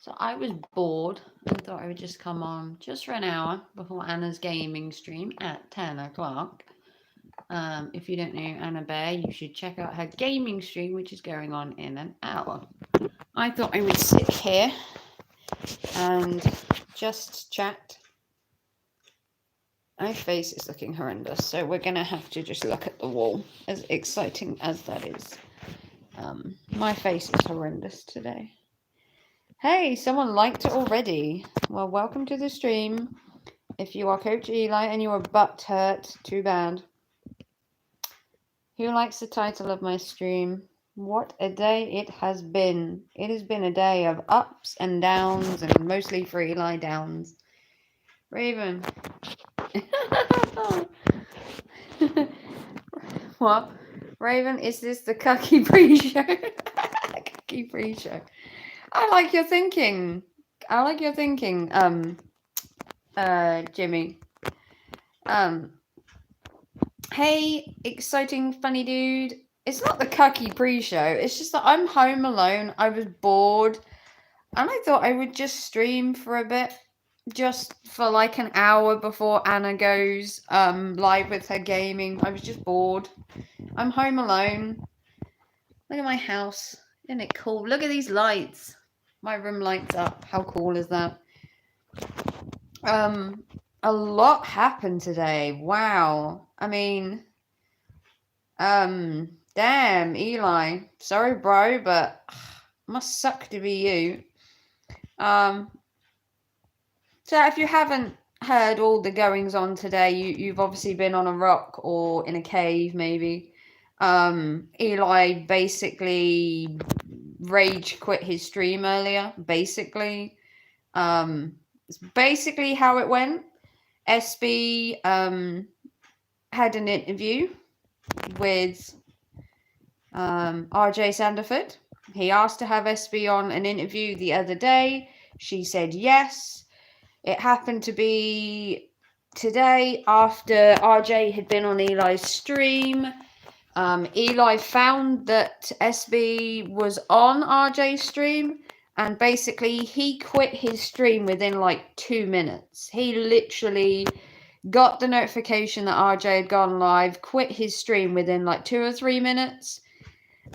So I was bored and thought I would just come on just for an hour before Anna's gaming stream at 10 o'clock. If you don't know Anna Bear, you should check out her gaming stream, which is going on in an hour. I thought I would sit here and just chat. My face is looking horrendous, so we're going to have to just look at the wall, as exciting as that is. My face is horrendous today. Hey, someone liked it already. Well, welcome to the stream. If you are Coach Eli and your butt hurt, too bad. Who likes the title of my stream? What a day it has been. It has been a day of ups and downs, and mostly for Eli downs. Raven. What? Raven, is this the Cucky pre-show? Cucky pre-show. I like your thinking. Jimmy. Hey, exciting funny dude. It's not the Cucky pre-show. It's just that I'm home alone. I was bored, and I thought I would just stream for a bit, just for like an hour before Anna goes live with her gaming. I was just bored. I'm home alone. Look at my house. Isn't it cool? Look at these lights. My room lights up. How cool is that? A lot happened today. Wow. I mean, damn, Eli. Sorry, bro, but must suck to be you. So if you haven't heard all the goings on today, you've obviously been on a rock or in a cave, maybe. Eli basically rage quit his stream earlier. Basically, it's basically how it went. SB had an interview with RJ Sanderford. He asked to have SB on an interview the other day. She said yes. It happened to be today after RJ had been on Eli's stream. Eli found that SB was on RJ's stream, and basically he quit his stream within like 2 minutes. He literally got the notification that RJ had gone live, quit his stream within like 2 or 3 minutes,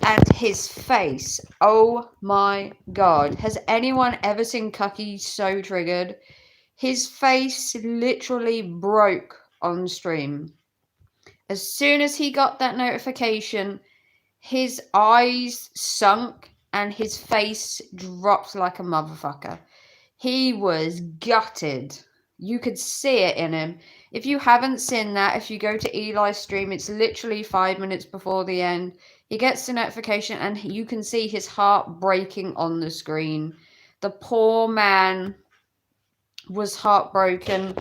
and his face, oh my god. Has anyone ever seen Cucky so triggered? His face literally broke on stream. As soon as he got that notification, his eyes sunk and his face dropped like a motherfucker. He was gutted. You could see it in him. If you haven't seen that, if you go to Eli's stream, it's literally 5 minutes before the end. He gets the notification and you can see his heart breaking on the screen. The poor man was heartbroken,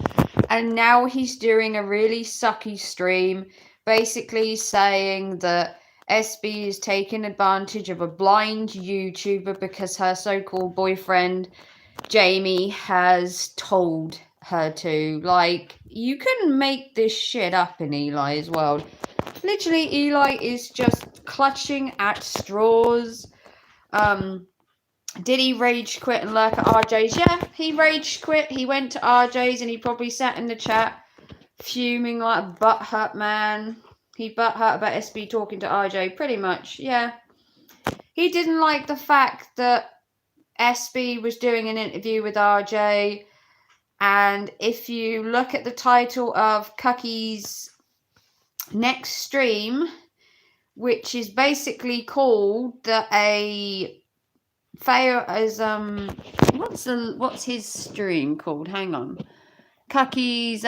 and now he's doing a really sucky stream, basically saying that SB is taking advantage of a blind YouTuber because her so-called boyfriend Jamie has told her to. Like, you can make this shit up in Eli's world. Literally, Eli is just clutching at straws. Did he rage quit and lurk at RJ's? Yeah, he rage quit. He went to RJ's and he probably sat in the chat fuming like a butthurt man. He butthurt about SB talking to RJ, pretty much, yeah. He didn't like the fact that SB was doing an interview with RJ, and if you look at the title of Cucky's next stream, which is basically called what's his stream called? Hang on. Cucky's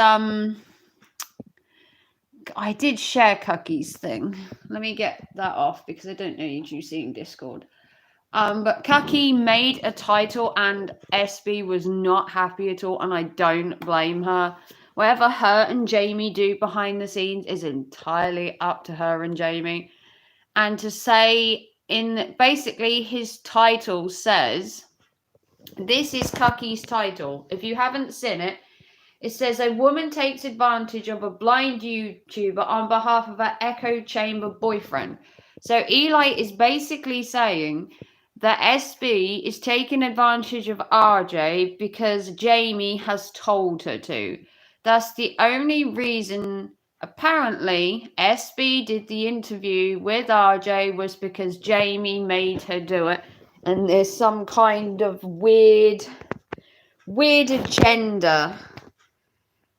I did share Cucky's thing. Let me get that off because I don't know you seeing Discord. But Cucky made a title and SB was not happy at all, and I don't blame her. Whatever her and Jamie do behind the scenes is entirely up to her and Jamie. And to say basically his title says, this is Cucky's title. If you haven't seen it, it says a woman takes advantage of a blind YouTuber on behalf of her echo chamber boyfriend. So Eli is basically saying that SB is taking advantage of RJ because Jamie has told her to. That's the only reason. Apparently, SB did the interview with RJ was because Jamie made her do it. And there's some kind of weird agenda.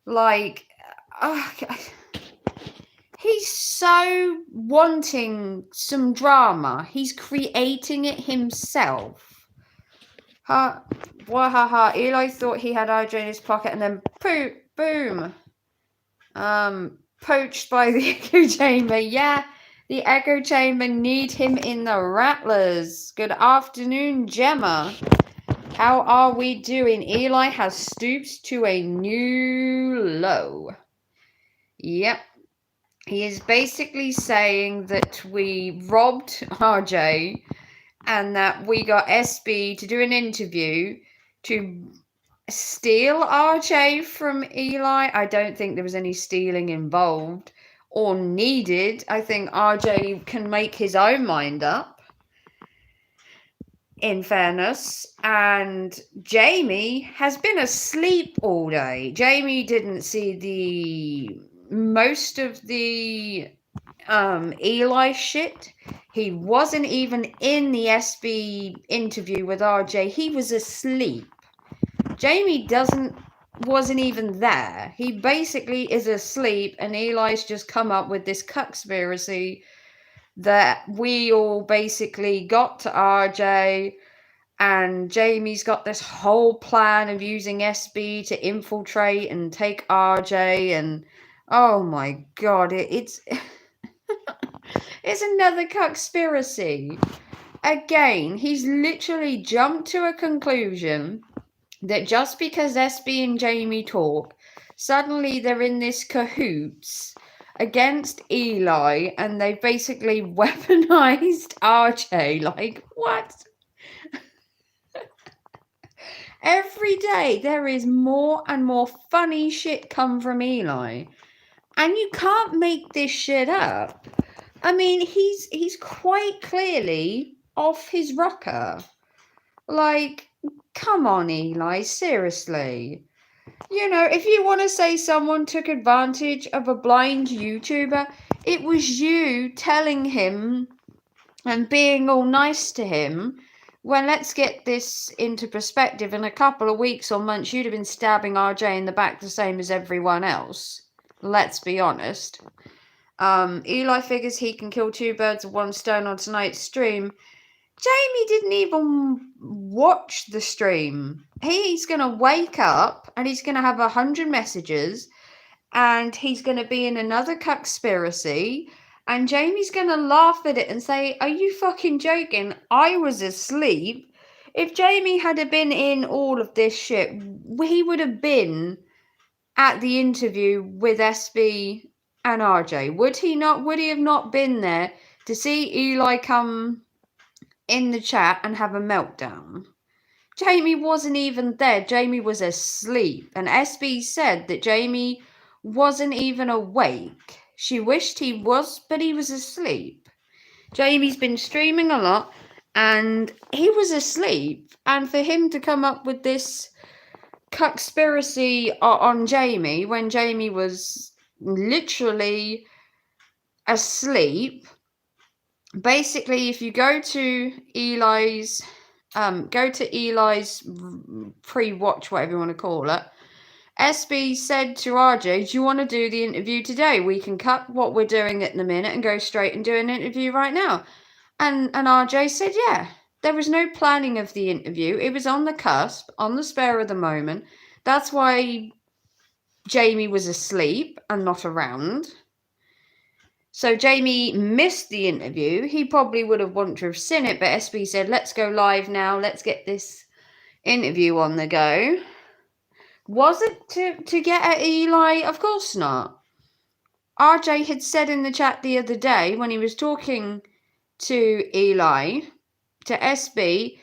Like, he's so wanting some drama. He's creating it himself. Wahaha. Eli thought he had RJ in his pocket and then boom. Poached by the echo chamber. Yeah, the echo chamber need him in the Rattlers. Good afternoon, Gemma. How are we doing? Eli has stooped to a new low. Yep. He is basically saying that we robbed RJ and that we got SB to do an interview to steal RJ from Eli. I don't think there was any stealing involved or needed. I think RJ can make his own mind up, in fairness. And Jamie has been asleep all day. Jamie didn't see most of the Eli shit. He wasn't even in the SB interview with RJ. He was asleep. Jamie wasn't even there. He basically is asleep, and Eli's just come up with this conspiracy that we all basically got to RJ, and Jamie's got this whole plan of using SB to infiltrate and take RJ, and oh my god, it's it's another conspiracy. Again, he's literally jumped to a conclusion that just because SB and Jamie talk, suddenly they're in this cahoots against Eli, and they've basically weaponized RJ. Like, what? Every day there is more and more funny shit come from Eli, and you can't make this shit up. I mean, he's quite clearly off his rocker. Like, come on, Eli, seriously. You know, if you want to say someone took advantage of a blind YouTuber, it was you telling him and being all nice to him. When, let's get this into perspective, in a couple of weeks or months, you'd have been stabbing RJ in the back the same as everyone else. Let's be honest. Eli figures he can kill two birds with one stone on tonight's stream. Jamie didn't even watch the stream. He's going to wake up and he's going to have 100 messages and he's going to be in another conspiracy, and Jamie's going to laugh at it and say, are you fucking joking? I was asleep. If Jamie had been in all of this shit, he would have been at the interview with SB and RJ. Would he not? Would he have not been there to see Eli come in the chat and have a meltdown? Jamie wasn't even there. Jamie was asleep. And SB said that Jamie wasn't even awake. She wished he was, but he was asleep. Jamie's been streaming a lot and he was asleep. And for him to come up with this conspiracy on Jamie when Jamie was literally asleep. Basically, if you go to Eli's pre-watch, whatever you want to call it, SB said to RJ, do you want to do the interview today? We can cut what we're doing in a minute and go straight and do an interview right now. And RJ said, yeah. There was no planning of the interview. It was on the cusp, on the spur of the moment. That's why Jamie was asleep and not around. So Jamie missed the interview. He probably would have wanted to have seen it, but SB said, let's go live now. Let's get this interview on the go. Was it to get at Eli? Of course not. RJ had said in the chat the other day when he was talking to Eli, to SB,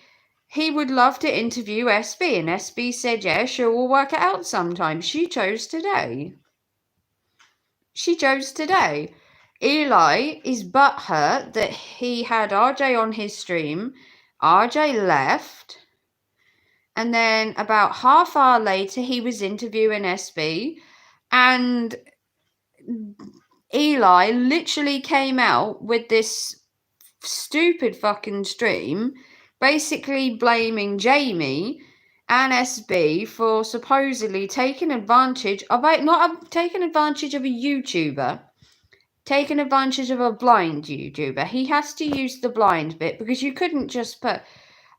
he would love to interview SB. And SB said, yeah, sure, we'll work it out sometime. She chose today. Eli is butthurt that he had RJ on his stream RJ left. And then about half hour later, he was interviewing SB. And Eli literally came out with this stupid fucking stream, basically blaming Jamie and SB for supposedly taking advantage of taking advantage of a YouTuber, taking advantage of a blind YouTuber. He has to use the blind bit because you couldn't just put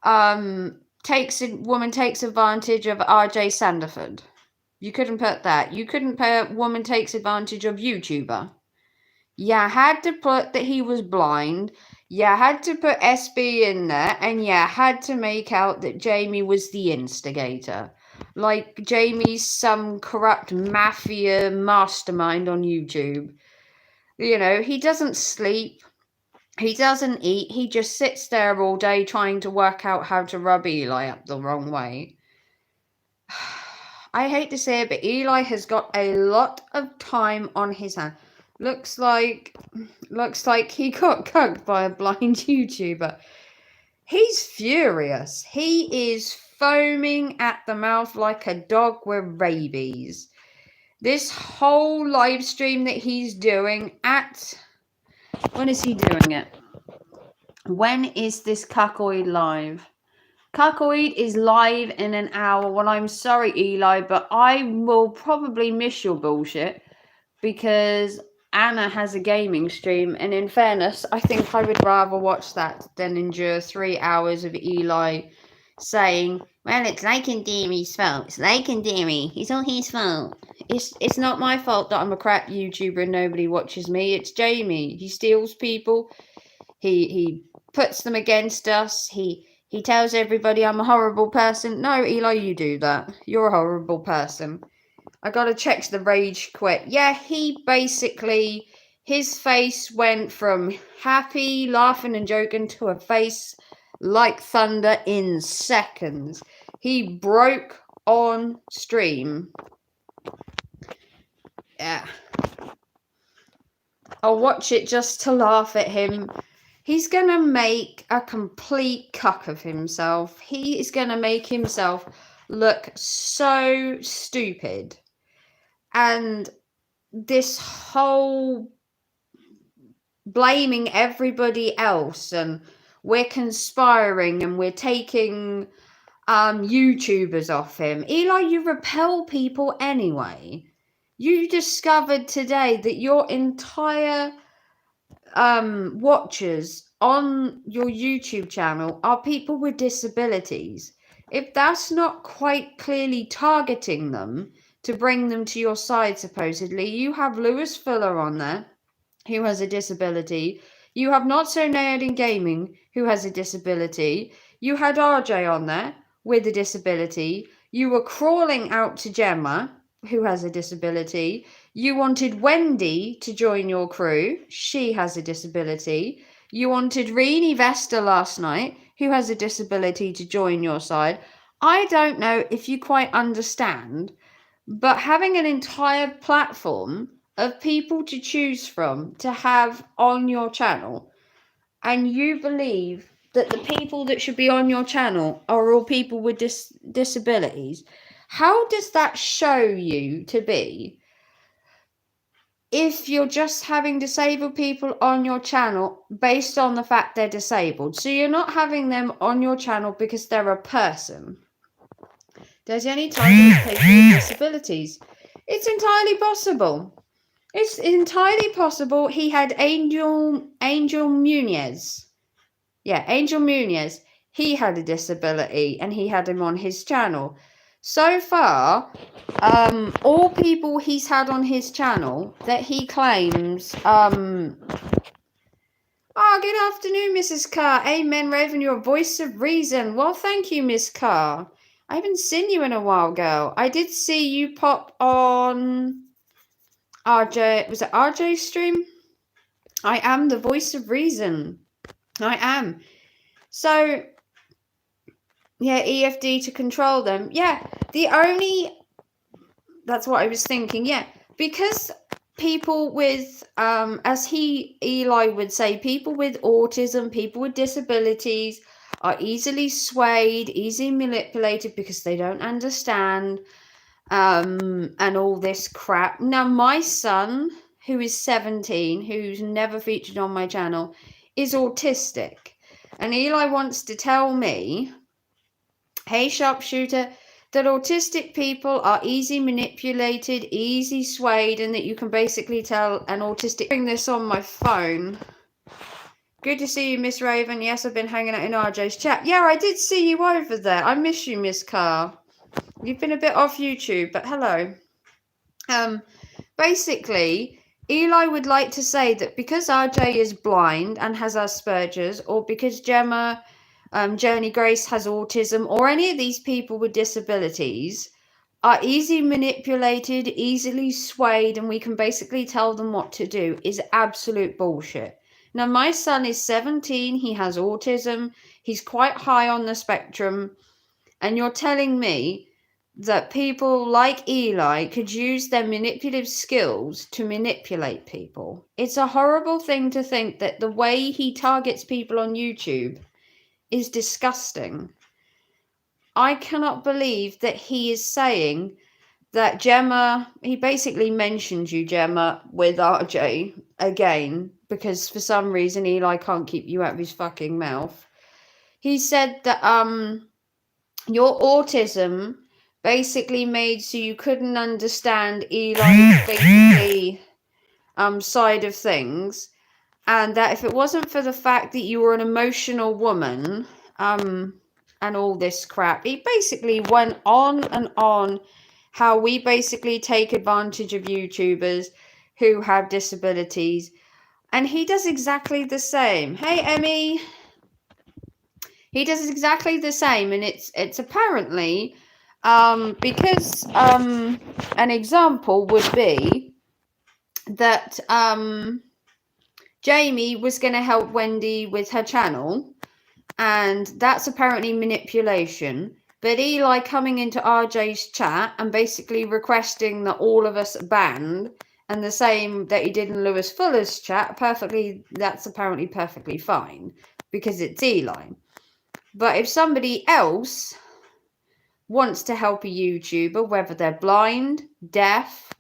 woman takes advantage of RJ Sandiford. You couldn't put that. You couldn't put woman takes advantage of YouTuber. You had to put that he was blind. You had to put SB in there, and you had to make out that Jamie was the instigator. Like Jamie's some corrupt mafia mastermind on YouTube. You know, he doesn't sleep. He doesn't eat. He just sits there all day trying to work out how to rub Eli up the wrong way. I hate to say it, but Eli has got a lot of time on his hands. Looks like he got cucked by a blind YouTuber. He's furious. He is foaming at the mouth like a dog with rabies. This whole live stream that he's doing when is he doing it? When is this cuckoid live? Cuckoid is live in an hour. Well, I'm sorry, Eli, but I will probably miss your bullshit because Anna has a gaming stream, and in fairness, I think I would rather watch that than endure 3 hours of Eli saying, well, it's Legendairy's fault. It's Legendary. It's all his fault. It's not my fault that I'm a crap YouTuber and nobody watches me. It's Jamie. He steals people. He puts them against us. He tells everybody I'm a horrible person. No, Eli, you do that. You're a horrible person. I gotta check the rage quit. Yeah, his face went from happy, laughing and joking to a face like thunder in seconds. He broke on stream. Yeah. I'll watch it just to laugh at him. He's going to make a complete cuck of himself. He is going to make himself look so stupid. And this whole blaming everybody else and we're conspiring and we're taking YouTubers off him. Eli, you repel people anyway. You discovered today that your entire watchers on your YouTube channel are people with disabilities. If that's not quite clearly targeting them to bring them to your side, supposedly, you have Lewis Fuller on there, who has a disability. You have Not So Nerd in Gaming, who has a disability. You had RJ on there with a disability. You were crawling out to Gemma, who has a disability. You wanted Wendy to join your crew. She has a disability. You wanted Renee Vesta last night, who has a disability, to join your side. I don't know if you quite understand, but having an entire platform of people to choose from to have on your channel, and you believe that the people that should be on your channel are all people with disabilities, how does that show you to be if you're just having disabled people on your channel based on the fact they're disabled? So you're not having them on your channel because they're a person. There's any type of people with disabilities. It's entirely possible. It's entirely possible. He had Angel Munez. Yeah, Angel Munez. He had a disability and he had him on his channel. So far, all people he's had on his channel that he claims, oh, good afternoon, Mrs. Carr. Amen, Raven, you're a voice of reason. Well, thank you, Miss Carr. I haven't seen you in a while, girl. I did see you pop on RJ. Was it RJ's stream? I am the voice of reason. I am. So, yeah, EFD to control them. Yeah, that's what I was thinking. Yeah, because people with, as Eli would say, people with autism, people with disabilities are easily swayed, easily manipulated because they don't understand, and all this crap. Now, my son, who is 17, who's never featured on my channel, is autistic. And Eli wants to tell me, hey, sharpshooter, that autistic people are easy manipulated, easy swayed, and that you can basically tell an autistic. Bring this on my phone. Good to see you, Miss Raven. Yes, I've been hanging out in RJ's chat. Yeah, I did see you over there. I miss you, Miss Carr. You've been a bit off YouTube, but hello. Basically, Eli would like to say that because RJ is blind and has Asperger's, or because Gemma, Journey Grace has autism, or any of these people with disabilities, are easily manipulated, easily swayed, and we can basically tell them what to do, is absolute bullshit. Now, my son is 17, he has autism, he's quite high on the spectrum, and you're telling me that people like Eli could use their manipulative skills to manipulate people. It's a horrible thing to think that the way he targets people on YouTube is disgusting. I cannot believe that he is saying that Gemma, he basically mentioned you, Gemma, with RJ again, because for some reason Eli can't keep you out of his fucking mouth. He said that your autism basically made so you couldn't understand Eli's basically side of things, and that if it wasn't for the fact that you were an emotional woman and all this crap, he basically went on and on how we basically take advantage of YouTubers who have disabilities, and he does exactly the same. Hey, Emmy. He does exactly the same, and it's apparently because an example would be that Jamie was going to help Wendy with her channel, and that's apparently manipulation. But Eli coming into RJ's chat and basically requesting that all of us banned, and the same that he did in Lewis Fuller's chat, that's apparently perfectly fine because it's Eli. But if somebody else wants to help a YouTuber, whether they're blind, deaf,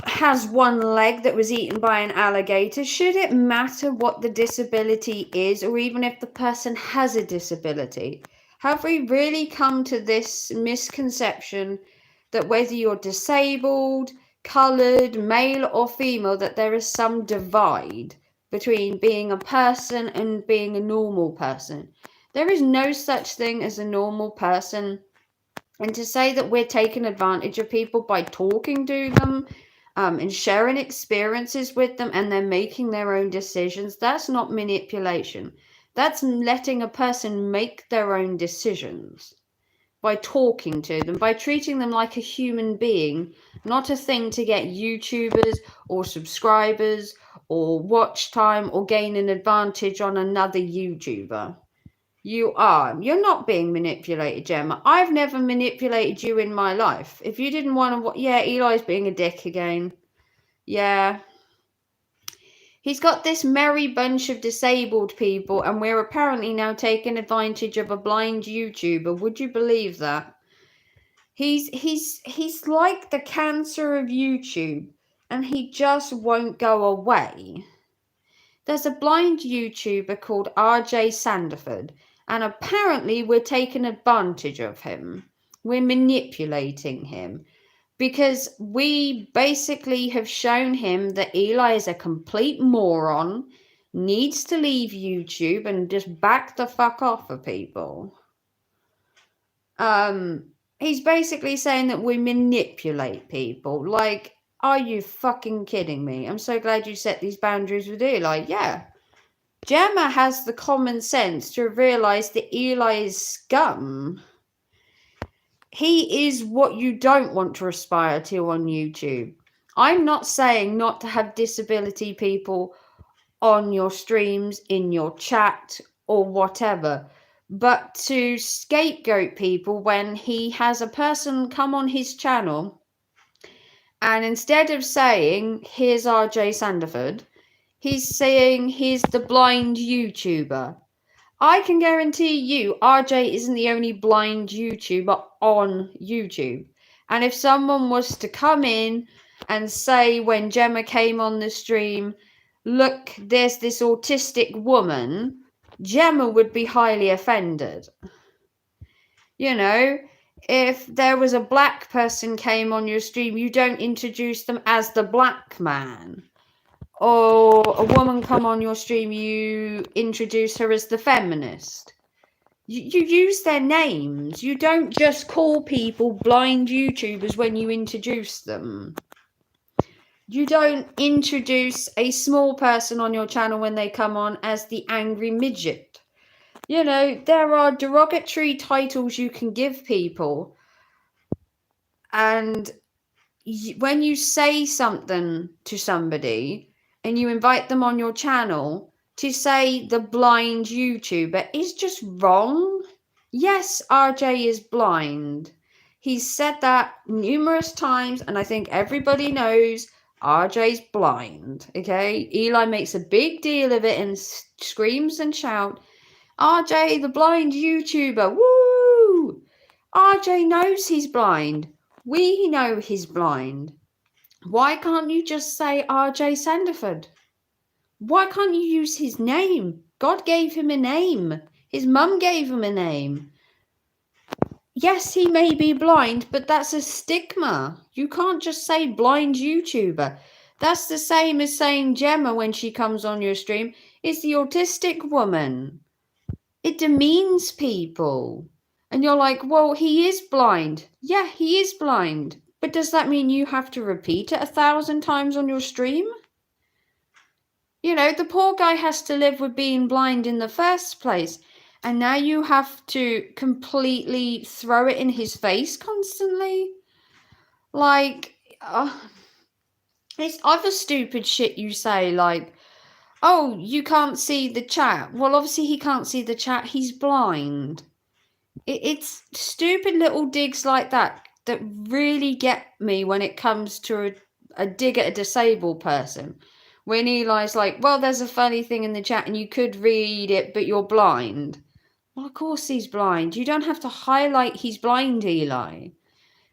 has one leg that was eaten by an alligator, should it matter what the disability is, or even if the person has a disability? Have we really come to this misconception that whether you're disabled, coloured, male or female, that there is some divide between being a person and being a normal person? There is no such thing as a normal person. And to say that we're taking advantage of people by talking to them and sharing experiences with them and they're making their own decisions, that's not manipulation. That's letting a person make their own decisions by talking to them, by treating them like a human being, not a thing to get YouTubers or subscribers or watch time or gain an advantage on another YouTuber. You're not being manipulated, Gemma. I've never manipulated you in my life. If you didn't want to, yeah, Eli's being a dick again. Yeah. He's got this merry bunch of disabled people, and we're apparently now taking advantage of a blind YouTuber. Would you believe that? He's like the cancer of YouTube, and he just won't go away. There's a blind YouTuber called RJ Sandiford, and apparently we're taking advantage of him. We're manipulating him because we basically have shown him that Eli is a complete moron, needs to leave YouTube and just back the fuck off of people. He's basically saying that we manipulate people. Like, are you fucking kidding me? I'm so glad you set these boundaries with Eli. Yeah. Gemma has the common sense to realise that Eli is scum. He is what you don't want to aspire to on YouTube. I'm not saying not to have disability people on your streams, in your chat, or whatever, but to scapegoat people when he has a person come on his channel and instead of saying, here's RJ Sandiford, he's saying, here's the blind YouTuber. I can guarantee you RJ isn't the only blind YouTuber on YouTube. And if someone was to come in and say when Gemma came on the stream, look, there's this autistic woman, Gemma would be highly offended. You know, if there was a black person came on your stream, you don't introduce them as the black man. Or a woman come on your stream, you introduce her as the feminist. You use their names. You don't just call people blind YouTubers when you introduce them. You don't introduce a small person on your channel when they come on as the angry midget. You know, there are derogatory titles you can give people. And when you say something to somebody and you invite them on your channel, to say the blind YouTuber is just wrong. Yes, RJ is blind. He's said that numerous times, and I think everybody knows RJ's blind. Okay, Eli makes a big deal of it and screams and shouts, RJ the blind YouTuber, woo! RJ knows he's blind. We know he's blind. Why can't you just say RJ Sandiford? Why can't you use his name? God gave him a name. His mum gave him a name. Yes, he may be blind, but that's a stigma. You can't just say blind YouTuber. That's the same as saying Gemma when she comes on your stream is the autistic woman. It demeans people. And you're like, well, he is blind. Yeah, he is blind. But does that mean you have to repeat it 1,000 times on your stream? You know, the poor guy has to live with being blind in the first place. And now you have to completely throw it in his face constantly. Like, it's other stupid shit you say, like, oh, you can't see the chat. Well, obviously he can't see the chat. He's blind. It's stupid little digs like that that really get me when it comes to a dig at a disabled person. When Eli's like, well, there's a funny thing in the chat and you could read it, but you're blind. Well, of course he's blind. You don't have to highlight he's blind, Eli.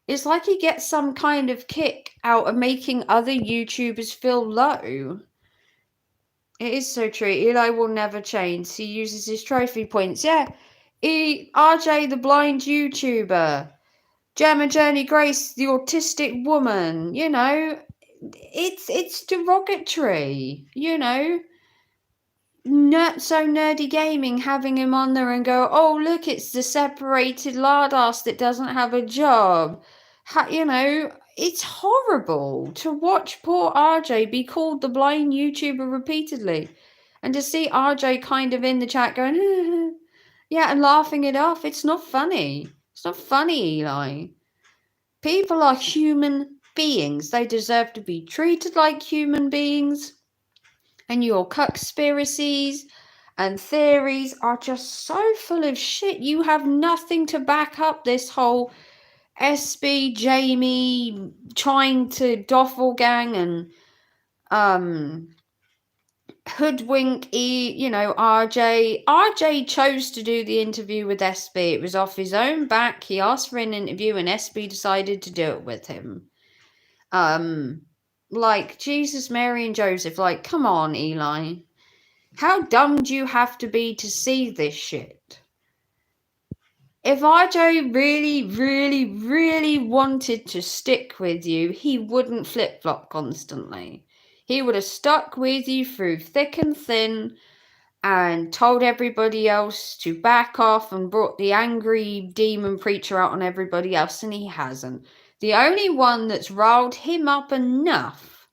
It's like he gets some kind of kick out of making other YouTubers feel low. It is so true. Eli will never change. He uses his trophy points. Yeah. RJ, the blind YouTuber. Gemma Journey Grace, the autistic woman. You know, it's derogatory. You know, so nerdy gaming having him on there and go, oh look, it's the separated lard ass that doesn't have a job. You know, it's horrible to watch poor RJ be called the blind YouTuber repeatedly, and to see RJ kind of in the chat going, yeah, and laughing it off. It's not funny. It's not funny, Eli. People are human beings. They deserve to be treated like human beings. And your conspiracies and theories are just so full of shit. You have nothing to back up this whole SB Jamie trying to doppelgang and hoodwink RJ. RJ chose to do the interview with SB. It was off his own back. He asked for an interview and SB decided to do it with him. Like Jesus, Mary and Joseph, like, come on, Eli. How dumb do you have to be to see this shit? If RJ really, really, really wanted to stick with you, he wouldn't flip-flop constantly. He would have stuck with you through thick and thin and told everybody else to back off and brought the angry demon preacher out on everybody else, and he hasn't. The only one that's riled him up enough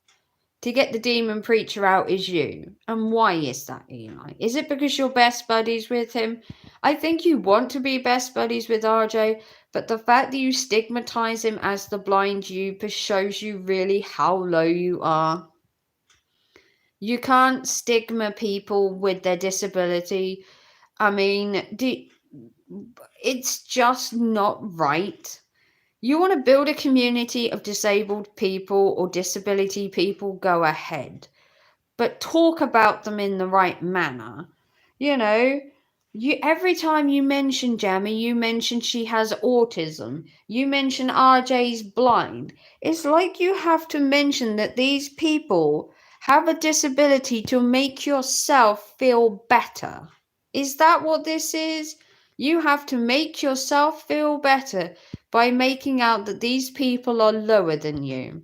to get the demon preacher out is you. And why is that, Eli? Is it because you're best buddies with him? I think you want to be best buddies with RJ, but the fact that you stigmatize him as the blind YouTuber shows you really how low you are. You can't stigma people with their disability. I mean, it's just not right. You want to build a community of disabled people or disability people, go ahead. But talk about them in the right manner. You know, Every time you mention Gemma, you mention she has autism. You mention RJ's blind. It's like you have to mention that these people have a disability to make yourself feel better. Is that what this is? You have to make yourself feel better by making out that these people are lower than you.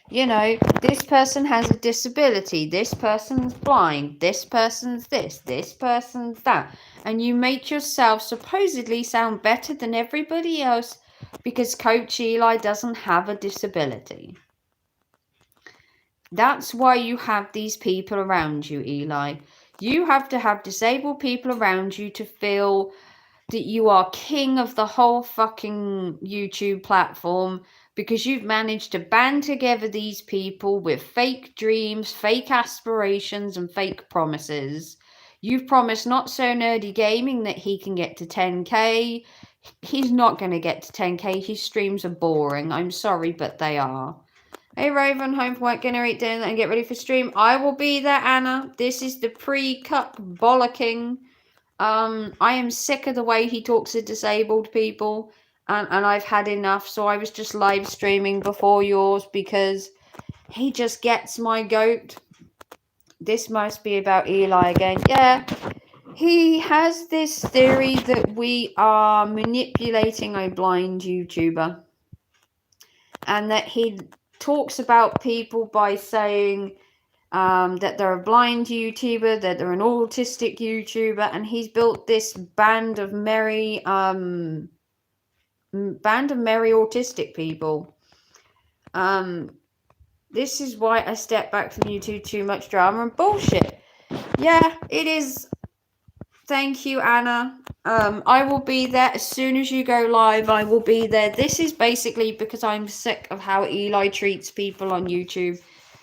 You know, this person has a disability, this person's blind, this person's this person's that. And you make yourself supposedly sound better than everybody else because Coach Eli doesn't have a disability. That's why you have these people around you, Eli. You have to have disabled people around you to feel that you are king of the whole fucking YouTube platform because you've managed to band together these people with fake dreams, fake aspirations, and fake promises. You've promised Not So Nerdy Gaming that he can get to 10k. He's not going to get to 10k. His streams are boring. I'm sorry, but they are. Hey Raven, home from work, gonna eat dinner and get ready for stream. I will be there, Anna. This is the pre-cup bollocking. I am sick of the way he talks to disabled people, and I've had enough, so I was just live streaming before yours because he just gets my goat. This must be about Eli again. Yeah, he has this theory that we are manipulating a blind YouTuber, and that he talks about people by saying that they're a blind YouTuber, that they're an autistic YouTuber, and he's built this band of merry autistic people. This is why I step back from YouTube. Too much drama and bullshit. Yeah, it is. Thank you, Anna. I will be there as soon as you go live. I will be there. This is basically because I'm sick of how Eli treats people on YouTube.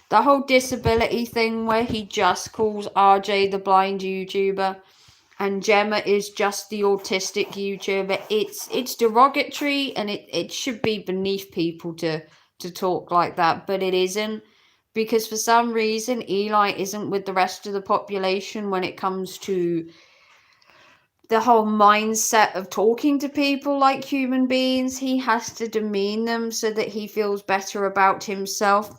The whole disability thing where he just calls RJ the blind YouTuber and Gemma is just the autistic YouTuber. It's derogatory and it should be beneath people to talk like that, but it isn't. Because for some reason Eli isn't with the rest of the population when it comes to the whole mindset of talking to people like human beings. He has to demean them so that he feels better about himself.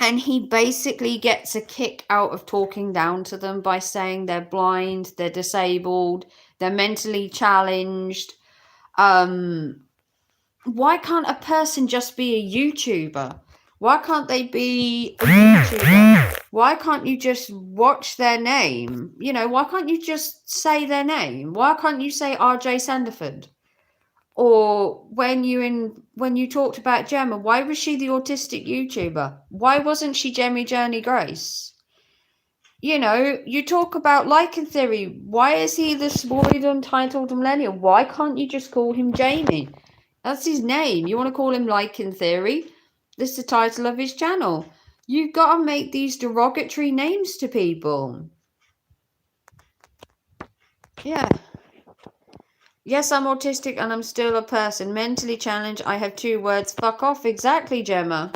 And he basically gets a kick out of talking down to them by saying they're blind, they're disabled, they're mentally challenged. Why can't a person just be a YouTuber? Why can't they be a YouTuber? Why can't you just watch their name? You know, why can't you just say their name? Why can't you say RJ Sandiford? Or when you talked about Gemma, why was she the autistic YouTuber? Why wasn't she Jemmy Journey Grace? You know, you talk about Lycan Theory. Why is he the spoiled, untitled millennial? Why can't you just call him Jamie? That's his name. You want to call him Lycan Theory? This is the title of his channel. You've got to make these derogatory names to people. Yeah. Yes, I'm autistic and I'm still a person. Mentally challenged. I have 2 words. Fuck off. Exactly, Gemma.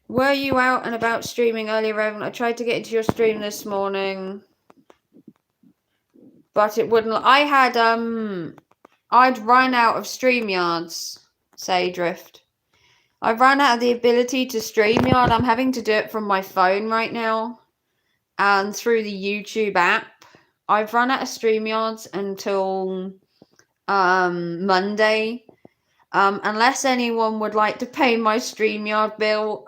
Were you out and about streaming earlier, Raven? I tried to get into your stream this morning, but it wouldn't. I'd run out of StreamYards, say Drift. I've run out of the ability to StreamYard. I'm having to do it from my phone right now and through the YouTube app. I've run out of StreamYards until Monday. Unless anyone would like to pay my StreamYard bill.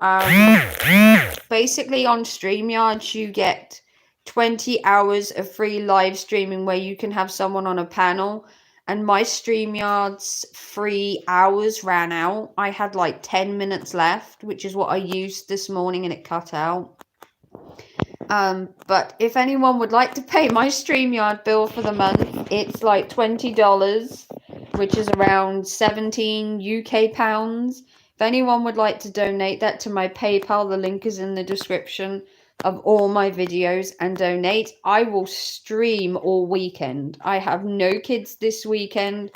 Basically on StreamYard you get 20 hours of free live streaming where you can have someone on a panel, and my StreamYard's free hours ran out. I had like 10 minutes left, which is what I used this morning, and it cut out. But if anyone would like to pay my StreamYard bill for the month, it's like $20, which is around 17 UK pounds. If anyone would like to donate that to my PayPal, the link is in the description of all my videos, and donate. I will stream all weekend. I have no kids this weekend.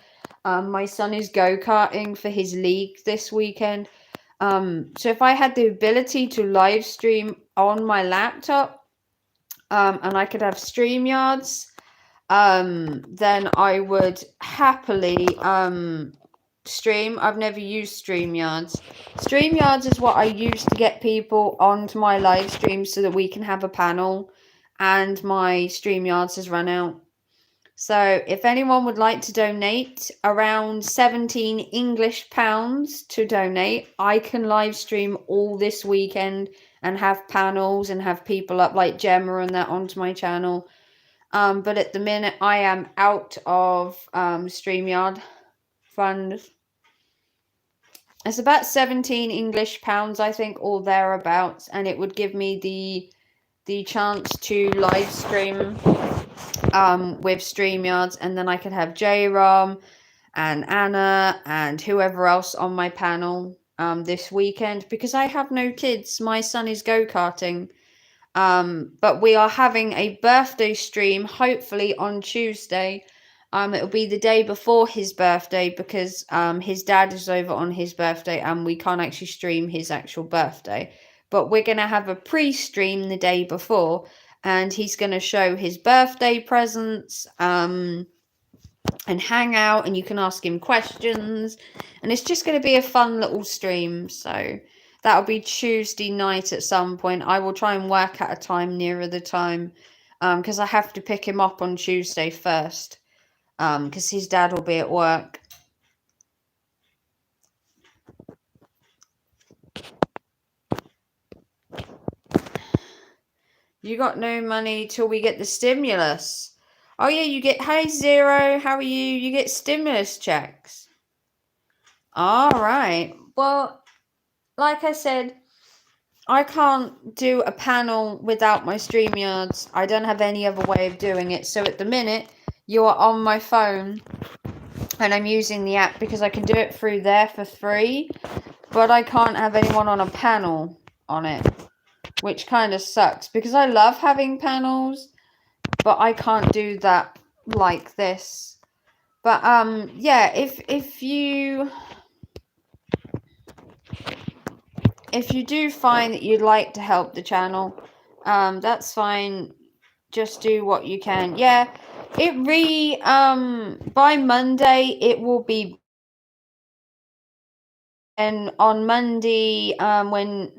My son is go-karting for his league this weekend. So if I had the ability to live stream on my laptop, and I could have StreamYards, then I would happily stream. I've never used StreamYards. StreamYards is what I use to get people onto my live stream so that we can have a panel, and my StreamYards has run out. So if anyone would like to donate around 17 English pounds to donate, I can live stream all this weekend and have panels and have people up like Gemma and that onto my channel. But at the minute I am out of StreamYard funds. It's about 17 English pounds, I think, or thereabouts, and it would give me the chance to live stream with StreamYards, and then I could have J-Rom and Anna and whoever else on my panel this weekend, because I have no kids. My son is go-karting. But we are having a birthday stream, hopefully on Tuesday. It'll be the day before his birthday, because his dad is over on his birthday and we can't actually stream his actual birthday. But we're going to have a pre-stream the day before, and he's going to show his birthday presents and hang out, and you can ask him questions, and it's just going to be a fun little stream. So that'll be Tuesday night at some point. I will try and work at a time nearer the time, because I have to pick him up on Tuesday first, because his dad will be at work. You got no money till we get the stimulus. Oh yeah, you get, hey Zero, how are you? You get stimulus checks. All right. Well, like I said, I can't do a panel without my StreamYards. I don't have any other way of doing it. So at the minute, you are on my phone, and I'm using the app because I can do it through there for free, but I can't have anyone on a panel on it, which kind of sucks, because I love having panels, but I can't do that like this. But yeah, if you do find that you'd like to help the channel, that's fine. Just do what you can. Yeah, by Monday it will be, and on Monday the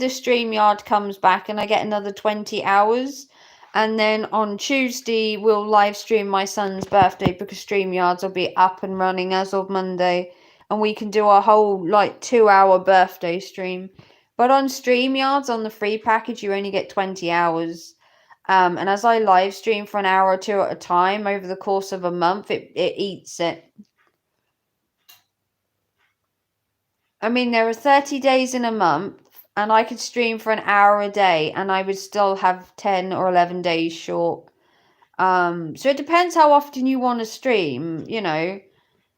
StreamYard comes back and I get another 20 hours, and then on Tuesday we'll live stream my son's birthday, because StreamYards will be up and running as of Monday, and we can do a whole 2-hour birthday stream. But on StreamYards, on the free package, you only get 20 hours. And as I live stream for an hour or two at a time over the course of a month, it eats it. I mean, there are 30 days in a month, and I could stream for an hour a day, and I would still have 10 or 11 days short. So it depends how often you want to stream,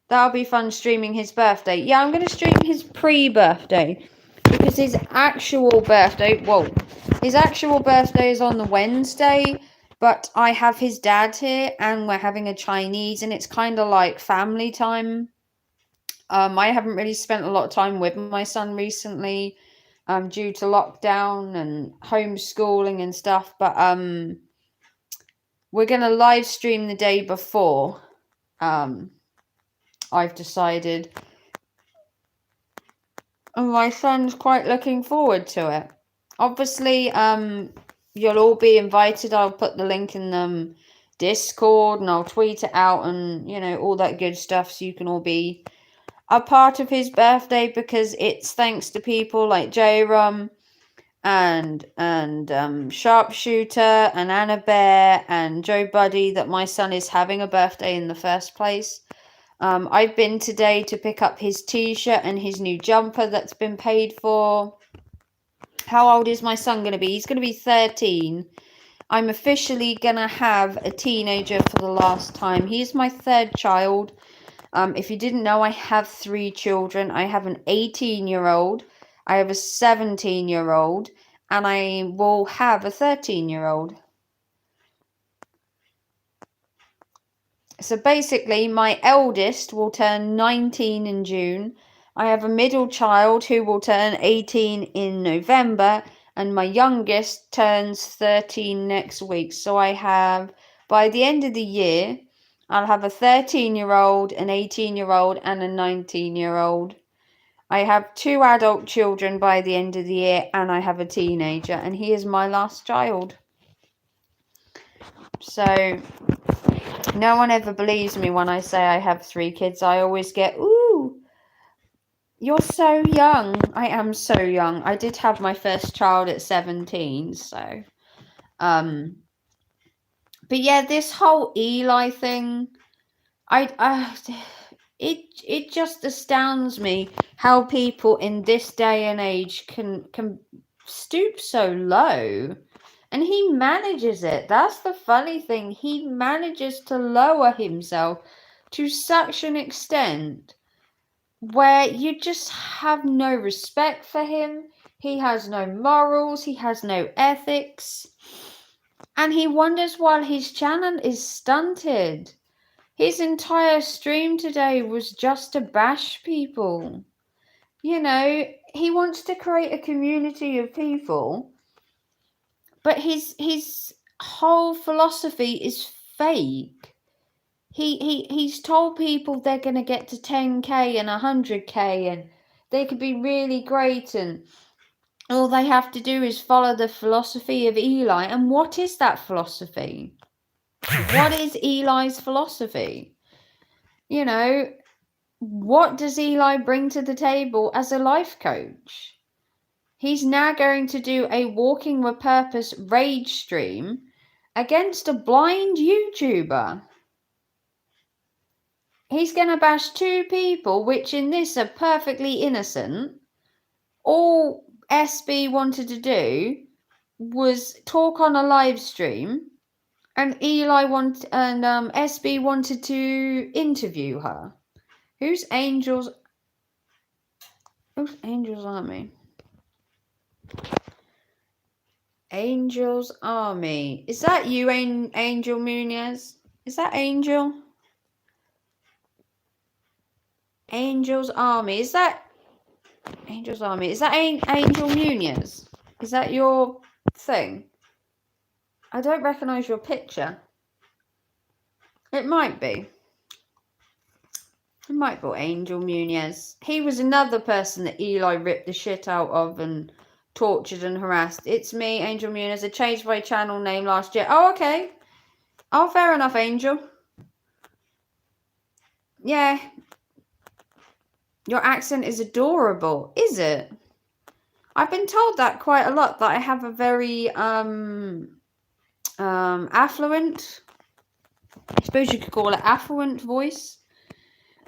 That'll be fun, streaming his birthday. Yeah, I'm going to stream his pre-birthday, because his actual birthday is on the Wednesday, but I have his dad here, and we're having a Chinese, and it's kind of like family time. I haven't really spent a lot of time with my son recently, due to lockdown and homeschooling and stuff, but we're going to live stream the day before, I've decided. And my son's quite looking forward to it. Obviously, you'll all be invited. I'll put the link in Discord, and I'll tweet it out, and all that good stuff, so you can all be a part of his birthday, because it's thanks to people like J-Rum and Sharpshooter and Anna Bear and Joe Buddy that my son is having a birthday in the first place. I've been today to pick up his t-shirt and his new jumper that's been paid for. How old is my son going to be? He's going to be 13. I'm officially going to have a teenager for the last time. He's my third child. If you didn't know, I have 3 children. I have an 18-year-old, I have a 17-year-old, and I will have a 13-year-old. So basically, my eldest will turn 19 in June. I have a middle child who will turn 18 in November, and my youngest turns 13 next week. So I have By the end of the year, I'll have a 13-year-old, an 18-year-old, and a 19-year-old. I have 2 adult children by the end of the year, and I have a teenager, and he is my last child. So no one ever believes me when I say I have 3 kids. I always get, ooh, you're so young. I am so young. I did have my first child at 17, so but yeah, this whole Eli thing, it just astounds me how people in this day and age can stoop so low. And he manages it. That's the funny thing. He manages to lower himself to such an extent where you just have no respect for him. He has no morals. He has no ethics. And he wonders why his channel is stunted. His entire stream today was just to bash people. You know, he wants to create a community of people, but his whole philosophy is fake. He's told people they're going to get to 10k and 100k and they could be really great, and all they have to do is follow the philosophy of Eli. And what is that philosophy? What is Eli's philosophy? You know, what does Eli bring to the table as a life coach? He's now going to do a Walking with Purpose rage stream against a blind YouTuber. He's going to bash 2 people, which in this are perfectly innocent. All SB wanted to do was talk on a live stream, and SB wanted to interview her. Who's Angel's Army? Angel's Army. Is that you, Angel Munez? Is that Angel? Angel's Army. Is that Angel's Army? Is that Angel Munez? Is that your thing? I don't recognise your picture. It might be. It might be Angel Munez. He was another person that Eli ripped the shit out of and tortured and harassed. It's me, Angel Munez. I changed my channel name last year. Oh, okay. Oh, fair enough, Angel. Yeah. Your accent is adorable. Is it? I've been told that quite a lot, that I have a very affluent, I suppose you could call it affluent voice.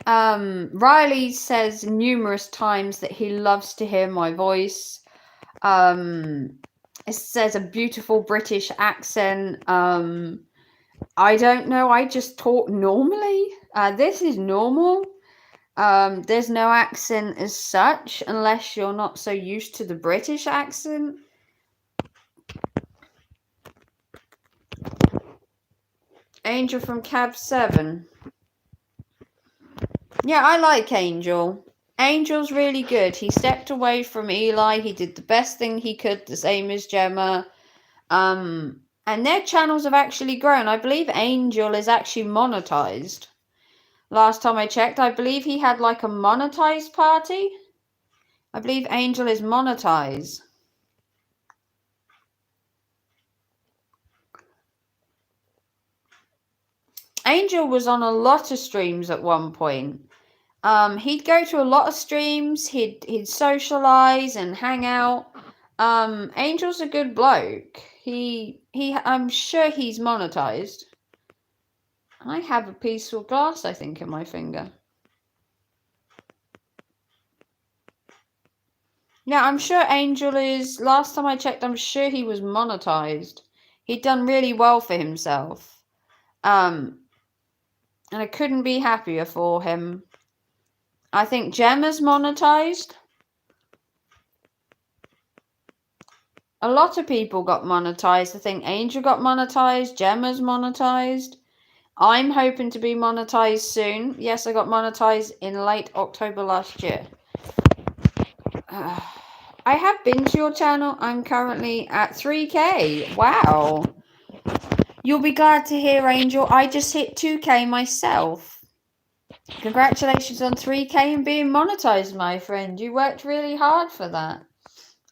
Riley says numerous times that he loves to hear my voice. It says a beautiful British accent. I don't know. I just talk normally. This is normal. There's no accent as such, unless you're not so used to the British accent. Angel from Cab 7. Yeah, I like Angel. Angel's really good. He stepped away from Eli. He did the best thing he could, the same as Gemma. And their channels have actually grown. I believe Angel is actually monetized. Last time I checked, I believe he had like a monetized party. I believe Angel is monetized. Angel was on a lot of streams at one point. He'd go to a lot of streams. He'd socialize and hang out. Angel's a good bloke. I'm sure he's monetized. I have a piece of glass, I think, in my finger. Yeah, I'm sure Angel is. Last time I checked, I'm sure he was monetized. He'd done really well for himself. And I couldn't be happier for him. I think Gemma's monetized. A lot of people got monetized. I think Angel got monetized. Gemma's monetized. I'm hoping to be monetized soon. Yes, I got monetized in late October last year. I have been to your channel. I'm currently at 3k. Wow. You'll be glad to hear, Angel, I just hit 2K myself. Congratulations on 3K and being monetized, my friend. You worked really hard for that.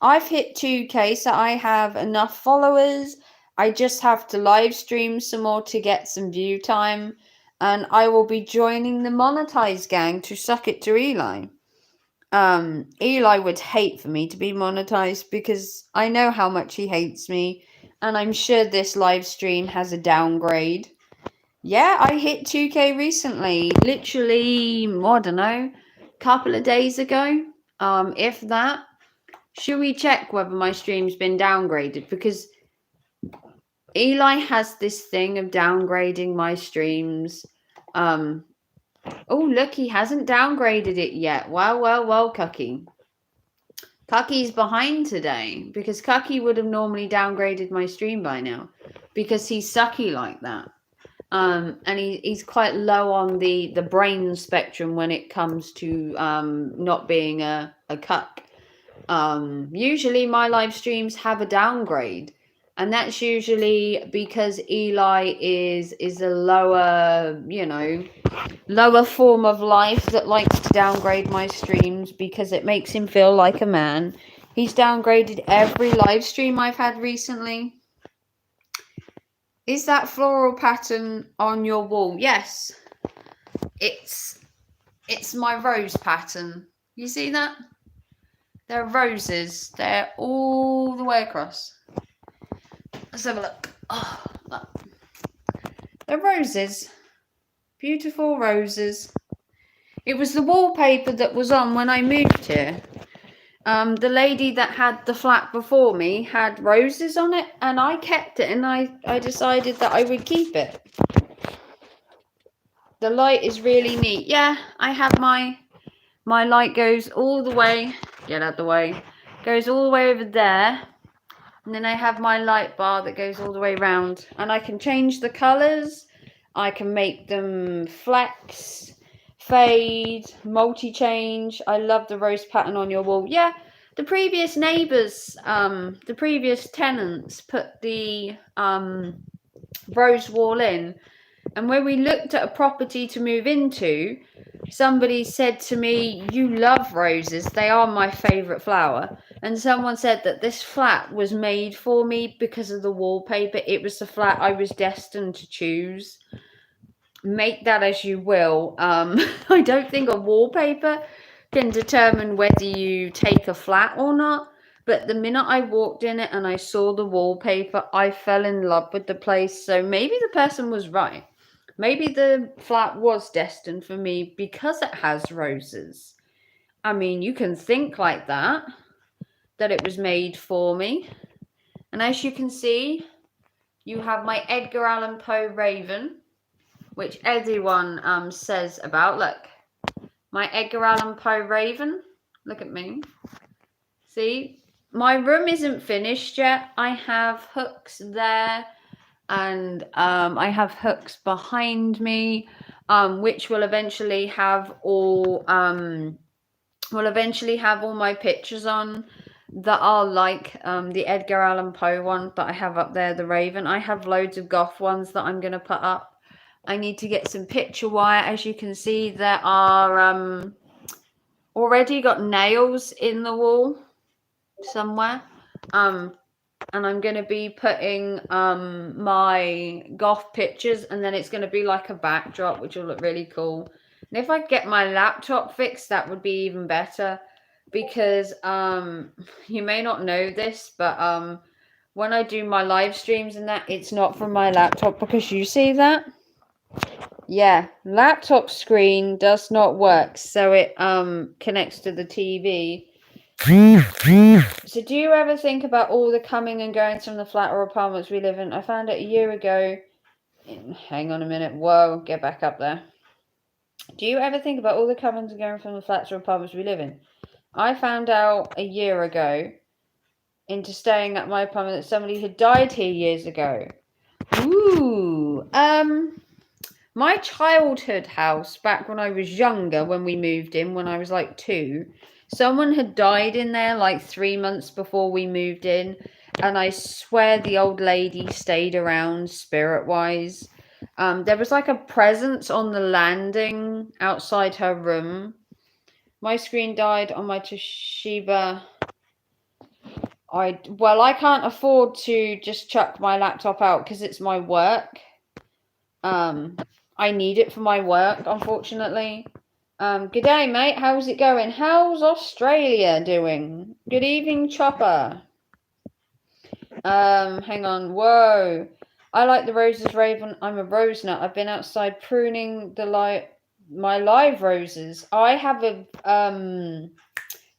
I've hit 2K, so I have enough followers. I just have to live stream some more to get some view time. And I will be joining the monetized gang to suck it to Eli. Eli would hate for me to be monetized because I know how much he hates me. And I'm sure this live stream has a downgrade. Yeah, I hit 2K recently. Literally, I don't know, a couple of days ago. If that. Should we check whether my stream's been downgraded? Because Eli has this thing of downgrading my streams. Oh, look, he hasn't downgraded it yet. Well, Cucky. Cucky's behind today because Cucky would have normally downgraded my stream by now because he's sucky like that. And he's quite low on the brain spectrum when it comes to not being a cuck. Usually my live streams have a downgrade, and that's usually because Eli is a lower, lower form of life that likes to downgrade my streams because it makes him feel like a man. He's downgraded every live stream I've had recently. Is that floral pattern on your wall? Yes. It's my rose pattern. You see that? They're roses. They're all the way across. Let's have a look. Oh, look. They're roses. Beautiful roses. It was the wallpaper that was on when I moved here. The lady that had the flat before me had roses on it, and I kept it, and I decided that I would keep it. The light is really neat. Yeah, I have my light goes all the way. Get out the way. Goes all the way over there. And then I have my light bar that goes all the way around. And I can change the colours. I can make them flex, fade, multi-change. I love the rose pattern on your wall. Yeah, the previous neighbours, the previous tenants put the rose wall in. And when we looked at a property to move into, somebody said to me, "You love roses. They are my favourite flower." And someone said that this flat was made for me because of the wallpaper. It was the flat I was destined to choose. Make that as you will. I don't think a wallpaper can determine whether you take a flat or not. But the minute I walked in it and I saw the wallpaper, I fell in love with the place. So maybe the person was right. Maybe the flat was destined for me because it has roses. I mean, you can think like that it was made for me. And as you can see, you have my Edgar Allan Poe raven, which everyone says about. Look, my Edgar Allan Poe raven. Look at me. See, my room isn't finished yet. I have hooks there. And I have hooks behind me, which will eventually have all my pictures on that are like the Edgar Allan Poe one that I have up there, the Raven. I have loads of goth ones that I'm going to put up. I need to get some picture wire. As you can see, there are already got nails in the wall somewhere. And I'm going to be putting my goth pictures, and then it's going to be like a backdrop, which will look really cool. And if I get my laptop fixed, that would be even better, because you may not know this, but when I do my live streams and that, it's not from my laptop, because you see that? Yeah, laptop screen does not work, so it connects to the TV. So do you ever think about all the coming and goings from the flat or apartments we live in? I found it a year ago. Hang on a minute. Whoa, get back up there. Do you ever think about all the comings and goings from the flats or apartments we live in? I found out a year ago into staying at my apartment that somebody had died here years ago. Ooh. My childhood house, back when I was younger, when we moved in, when I was like 2, someone had died in there like 3 months before we moved in, and I swear the old lady stayed around spirit-wise. There was like a presence on the landing outside her room. My screen died on my Toshiba. I can't afford to just chuck my laptop out because it's my work. I need it for my work, unfortunately. Good day, mate. How's it going? How's Australia doing? Good evening, Chopper. Hang on. Whoa. I like the roses, Raven. I'm a rose nut. I've been outside pruning my live roses. I have a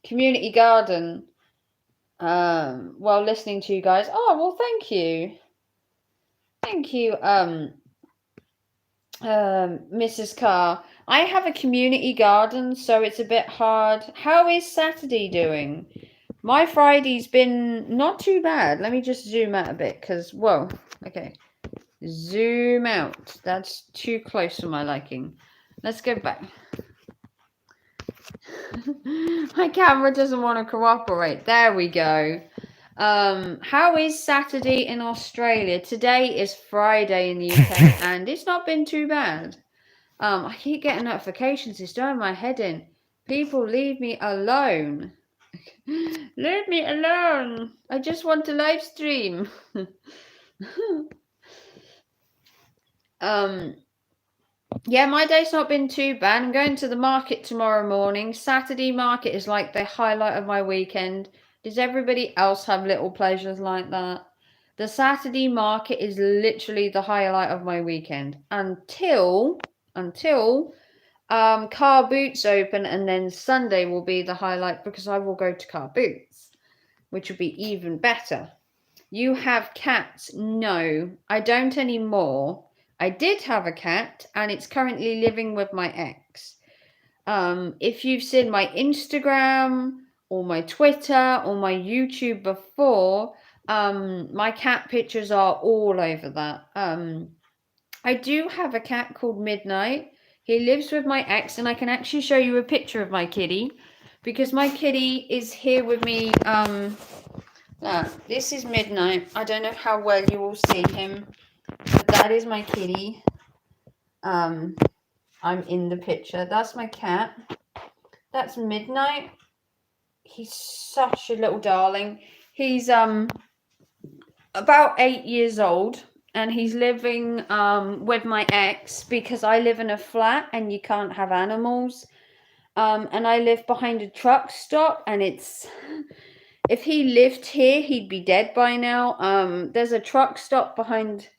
community garden while listening to you guys. Oh, well, thank you. Thank you, Mrs. Carr. I have a community garden, so it's a bit hard. How is Saturday doing? My Friday's been not too bad. Let me just zoom out a bit, because, whoa, okay. Zoom out. That's too close for my liking. Let's go back. My camera doesn't want to cooperate. There we go. How is Saturday in Australia? Today is Friday in the UK, and it's not been too bad. I keep getting notifications. It's doing my head in. People, leave me alone. Leave me alone. I just want to live stream. Yeah, my day's not been too bad. I'm going to the market tomorrow morning. Saturday market is like the highlight of my weekend. Does everybody else have little pleasures like that? The Saturday market is literally the highlight of my weekend until Car Boots open, and then Sunday will be the highlight because I will go to Car Boots, which will be even better. You have cats? No, I don't anymore. I did have a cat, and it's currently living with my ex. If you've seen my Instagram or my Twitter or my YouTube before, my cat pictures are all over that. I do have a cat called Midnight. He lives with my ex, and I can actually show you a picture of my kitty because my kitty is here with me. This is Midnight. I don't know how well you will see him, but that is my kitty. I'm in the picture. That's my cat. That's Midnight. He's such a little darling. He's about 8 years old, and he's living with my ex because I live in a flat and you can't have animals. And I live behind a truck stop, and it's... If he lived here, he'd be dead by now. There's a truck stop behind...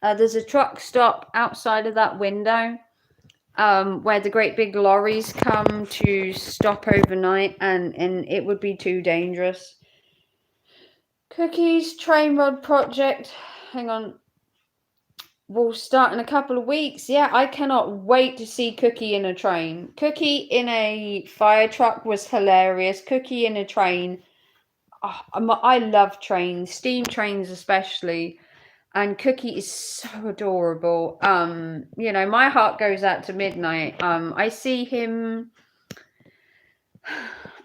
there's a truck stop outside of that window where the great big lorries come to stop overnight, and it would be too dangerous. Cookies train rod project. Hang on. We'll start in a couple of weeks. Yeah, I cannot wait to see Cookie in a train. Cookie in a fire truck was hilarious. Cookie in a train. Oh, I love trains, steam trains especially. And Cookie is so adorable. You know, my heart goes out to Midnight. I see him...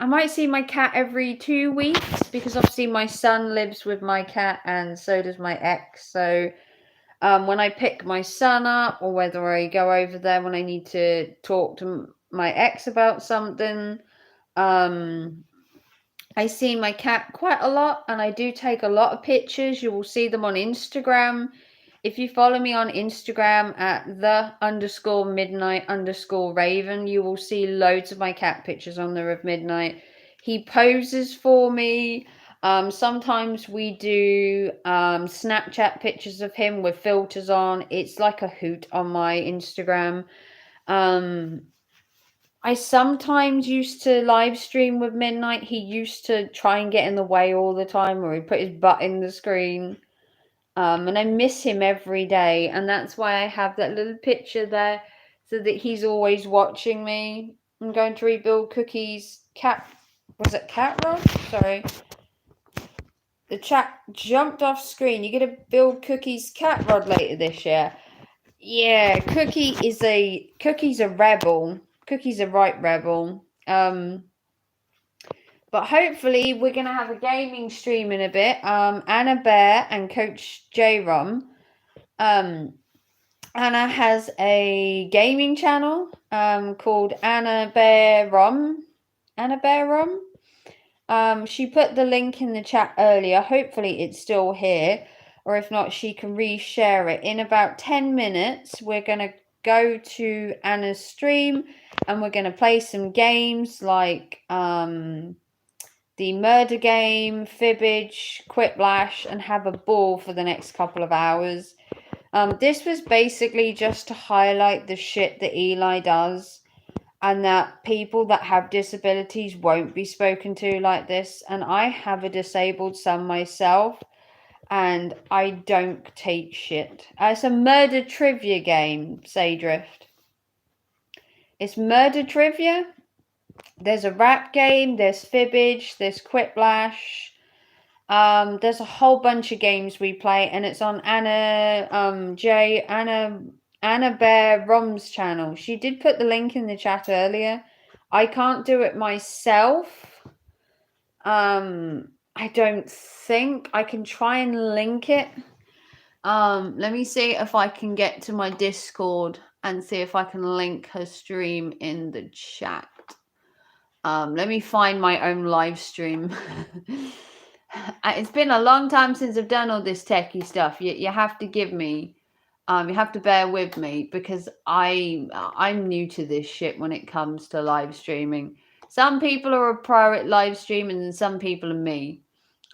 I might see my cat every 2 weeks because obviously my son lives with my cat and so does my ex. So when I pick my son up, or whether I go over there when I need to talk to my ex about something, I see my cat quite a lot, and I do take a lot of pictures. You will see them on Instagram. If you follow me on Instagram at _midnight_raven, you will see loads of my cat pictures on there of Midnight. He poses for me. Sometimes we do Snapchat pictures of him with filters on. It's like a hoot on my Instagram. I sometimes used to live stream with Midnight. He used to try and get in the way all the time, or he'd put his butt in the screen. And I miss him every day, and that's why I have that little picture there, so that he's always watching me. I'm going to rebuild Cookie's cat... Was it cat rod? Sorry. The chat jumped off screen. You're going to build Cookie's cat rod later this year? Yeah, Cookie's a rebel. Cookie's a right rebel. But hopefully we're going to have a gaming stream in a bit. Anna Bear and Coach J Rom. Anna has a gaming channel called Anna Bear Rom. Anna Bear Rom. She put the link in the chat earlier. Hopefully it's still here. Or if not, she can reshare it. In about 10 minutes, we're going to go to Anna's stream and we're going to play some games like the murder game, fibbage, quiplash, and have a ball for the next couple of hours. This was basically just to highlight the shit that Eli does and that people that have disabilities won't be spoken to like this. And I have a disabled son myself and I don't take shit. It's a murder trivia game, Saydrift. It's murder trivia. There's a rap game, there's fibbage, there's quiplash. There's a whole bunch of games we play, and it's on Anna Bear Rom's channel. She did put the link in the chat earlier. I can't do it myself. I don't think I can try and link it. Let me see if I can get to my Discord and see if I can link her stream in the chat. Let me find my own live stream. It's been a long time since I've done all this techie stuff. You have to give me, you have to bear with me because I'm new to this shit when it comes to live streaming. Some people are a pro at live streaming and some people are me.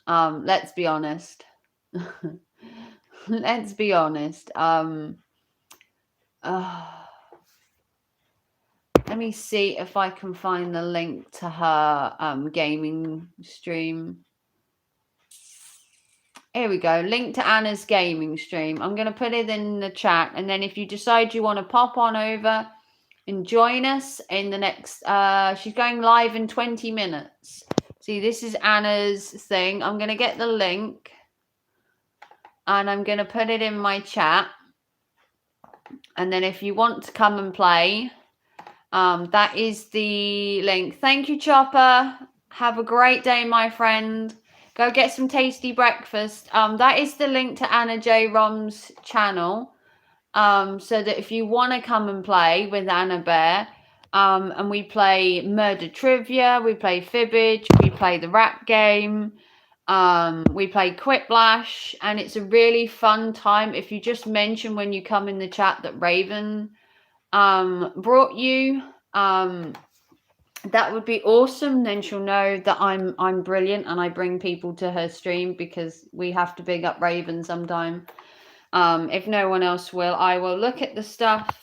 Let's be honest. Let's be honest. Let me see if I can find the link to her gaming stream. Here we go. Link to Anna's gaming stream. I'm going to put it in the chat. And then if you decide you want to pop on over and join us in the next... she's going live in 20 minutes. See, this is Anna's thing. I'm going to get the link. And I'm going to put it in my chat. And then if you want to come and play... that is the link. Thank you, Chopper. Have a great day, my friend. Go get some tasty breakfast. That is the link to Anna J. Rom's channel. So that if you want to come and play with Anna Bear, and we play murder trivia, we play fibbage, we play the rap game, we play quiplash, and it's a really fun time. If you just mention when you come in the chat that Raven brought you, that would be awesome. Then she'll know that I'm brilliant and I bring people to her stream because we have to big up Raven sometime. If no one else will, I will look at the stuff.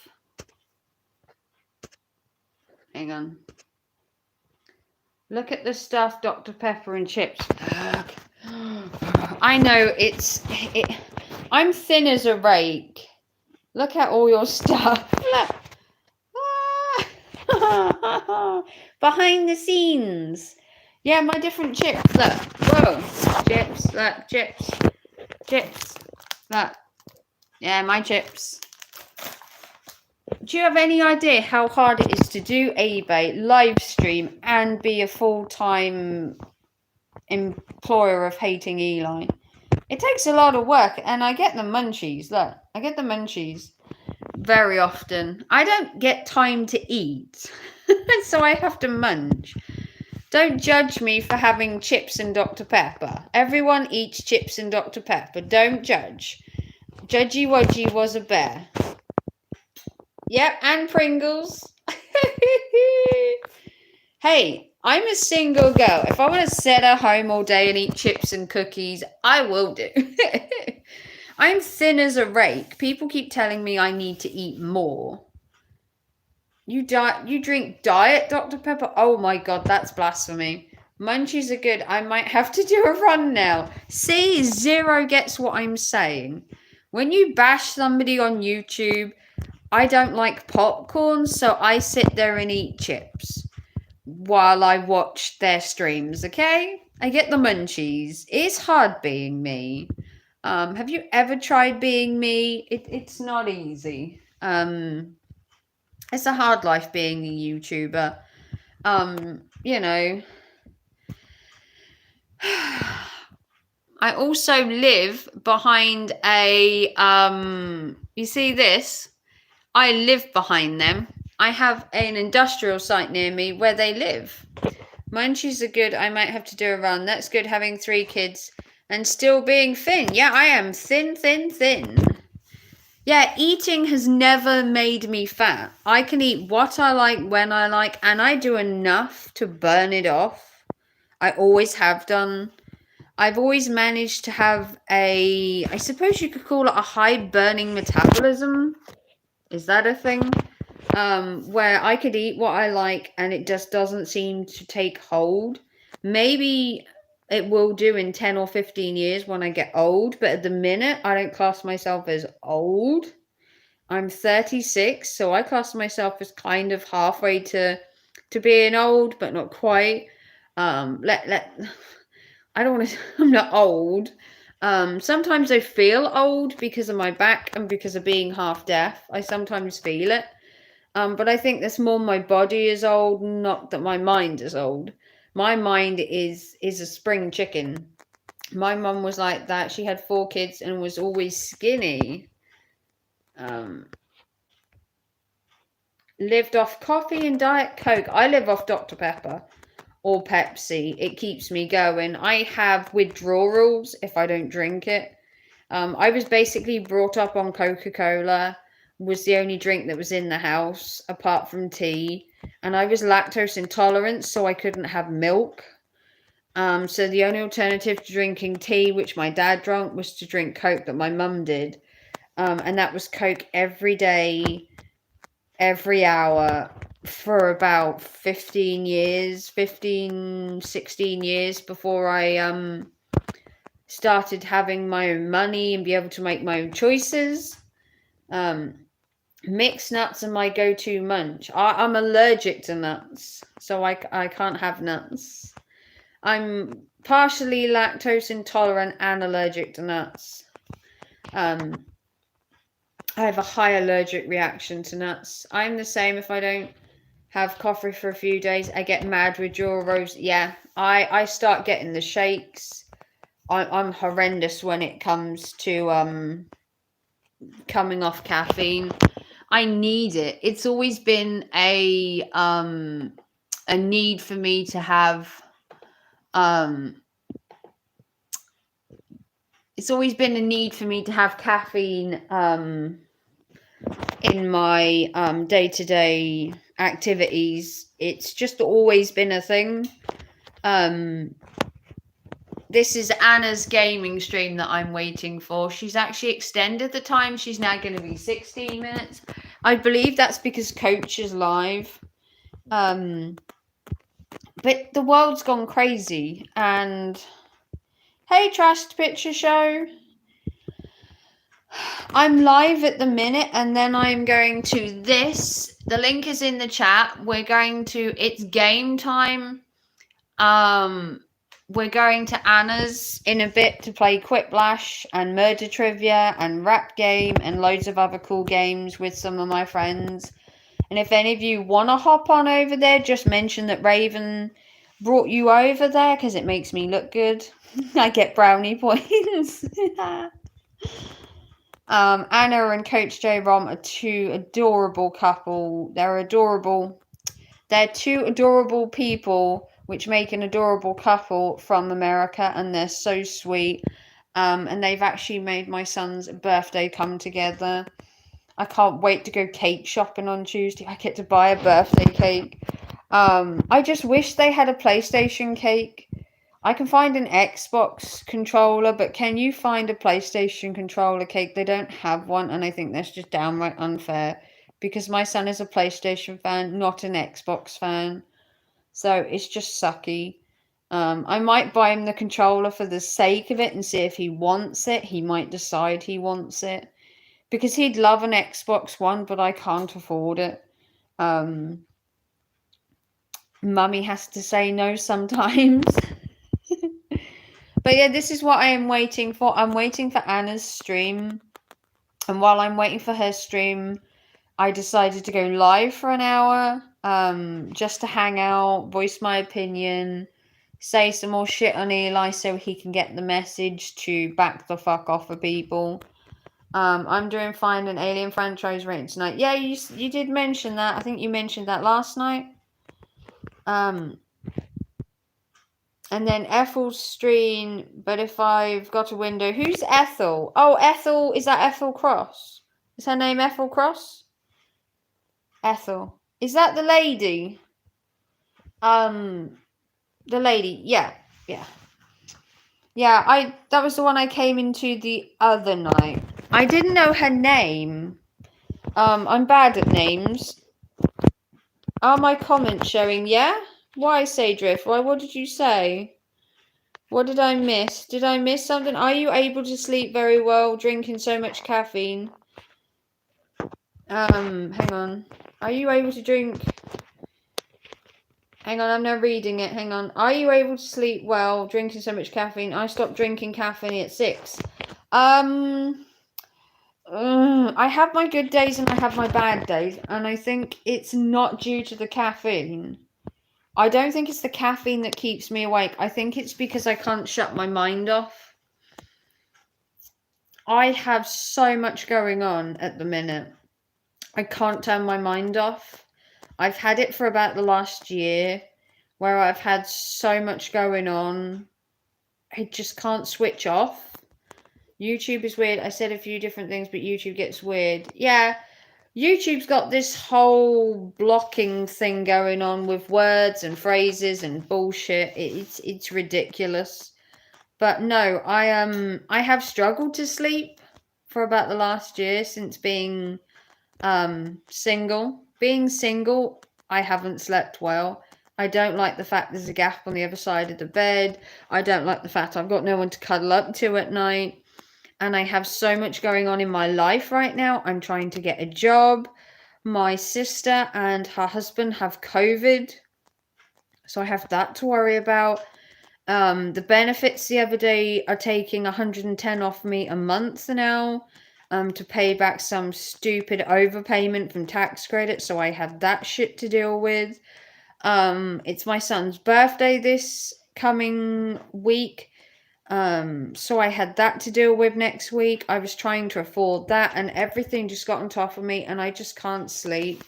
Hang on. Look at the stuff, Dr. Pepper and chips. I know I'm thin as a rake. Look at all your stuff. Look. Behind the scenes. Yeah, my different chips. Look. Whoa. Chips. Look. Chips. Chips. Look. Yeah, my chips. Do you have any idea how hard it is to do eBay, live stream, and be a full-time employer of hating Eli? It takes a lot of work, and I get the munchies. Look, I get the munchies very often. I don't get time to eat, so I have to munch. Don't judge me for having chips and Dr. Pepper. Everyone eats chips and Dr. Pepper. Don't judge. Judgy Wudgy was a bear. Yep, and Pringles. Hey, I'm a single girl. If I want to sit at home all day and eat chips and cookies, I will do. I'm thin as a rake. People keep telling me I need to eat more. You drink diet Dr. Pepper? Oh my god, that's blasphemy. Munchies are good. I might have to do a run now. See, Zero gets what I'm saying. When you bash somebody on YouTube, I don't like popcorn, so I sit there and eat chips while I watch their streams, okay? I get the munchies. It's hard being me. Have you ever tried being me? It's not easy. It's a hard life being a YouTuber. You know, I also live behind a, you see this? I live behind them. I have an industrial site near me where they live. Munchies are good. I might have to do a run. That's good having 3 kids and still being thin. Yeah, I am thin, thin, thin. Yeah, eating has never made me fat. I can eat what I like, when I like, and I do enough to burn it off. I always have done. I've always managed to have I suppose you could call it a high burning metabolism. Is that a thing? Where I could eat what I like and it just doesn't seem to take hold. Maybe it will do in 10 or 15 years when I get old, but at the minute, I don't class myself as old. I'm 36, so I class myself as kind of halfway to being old, but not quite. I don't want to, I'm not old. Sometimes I feel old because of my back and because of being half deaf. I sometimes feel it. But I think that's more my body is old, not that my mind is old. My mind is a spring chicken. My mum was like that. She had 4 kids and was always skinny. Lived off coffee and Diet Coke. I live off Dr. Pepper or Pepsi. It keeps me going. I have withdrawals if I don't drink it. I was basically brought up on Coca-Cola, was the only drink that was in the house apart from tea, and I was lactose intolerant, so I couldn't have milk. So the only alternative to drinking tea, which my dad drank, was to drink Coke that my mum did. And that was Coke every day, every hour for about 15 years, 15, 16 years before I started having my own money and be able to make my own choices. Mixed nuts are my go-to munch. I'm allergic to nuts, so I can't have nuts. I'm partially lactose intolerant and allergic to nuts. I have a high allergic reaction to nuts. I'm the same. If I don't have coffee for a few days, I get mad withdrawals. Yeah, I start getting the shakes. I'm horrendous when it comes to coming off caffeine. I need it. It's always been a need for me to have it's always been a need for me to have caffeine in my day-to-day activities. It's just always been a thing. This is Anna's gaming stream that I'm waiting for. She's actually extended the time. She's now going to be 16 minutes. I believe that's because Coach is live. But the world's gone crazy. And hey, Trust Picture Show. I'm live at the minute, and then I'm going to this. The link is in the chat. We're going to, it's game time. We're going to Anna's in a bit to play Quiplash and Murder Trivia and Rap Game and loads of other cool games with some of my friends. And if any of you want to hop on over there, just mention that Raven brought you over there because it makes me look good. I get brownie points. Anna and Coach J Rom are 2 adorable couple. They're adorable. They're 2 adorable people which make an adorable couple from America, and they're so sweet. And they've actually made my son's birthday come together. I can't wait to go cake shopping on Tuesday. I get to buy a birthday cake. I just wish they had a PlayStation cake. I can find an Xbox controller, but can you find a PlayStation controller cake? They don't have one, and I think that's just downright unfair because my son is a PlayStation fan, not an Xbox fan. So it's just sucky. I might buy him the controller for the sake of it and see if he wants it. He might decide he wants it because he'd love an Xbox One, but I can't afford it. Mummy has to say no sometimes. But yeah, this is what I am waiting for. I'm waiting for Anna's stream. And while I'm waiting for her stream, I decided to go live for an hour, just to hang out, voice my opinion, say some more shit on Eli so he can get the message to back the fuck off of people. I'm doing fine an Alien franchise rating tonight. Yeah, you did mention that. I think you mentioned that last night. And then Ethel's stream, but if I've got a window, who's Ethel? Oh, Ethel, is that Ethel Cross? Is her name Ethel Cross? Ethel. Is that the lady? The lady, yeah. Yeah, that was the one I came into the other night. I didn't know her name. I'm bad at names. Are my comments showing? Yeah? Why, Saydrift? Why, what did you say? What did I miss? Did I miss something? Are you able to sleep very well drinking so much caffeine? Hang on. Are you able to drink... Hang on, I'm now reading it. Hang on. Are you able to sleep well drinking so much caffeine? I stopped drinking caffeine at 6. I have my good days and I have my bad days, and I think it's not due to the caffeine. I don't think it's the caffeine that keeps me awake. I think it's because I can't shut my mind off. I have so much going on at the minute. I can't turn my mind off. I've had it for about the last year, where I've had so much going on. I just can't switch off. YouTube is weird. I said a few different things, but YouTube gets weird. Yeah, YouTube's got this whole blocking thing going on with words and phrases and bullshit. It's ridiculous. But no, I have struggled to sleep for about the last year since being single. Being single, I haven't slept well. I don't like the fact there's a gap on the other side of the bed. I don't like the fact I've got no one to cuddle up to at night. And I have so much going on in my life right now. I'm trying to get a job. My sister and her husband have COVID, so I have that to worry about. The benefits the other day are taking 110 off me a month now, to pay back some stupid overpayment from tax credit, so I have that shit to deal with. It's my son's birthday this coming week, so I had that to deal with next week. I was trying to afford that, and everything just got on top of me, and I just can't sleep.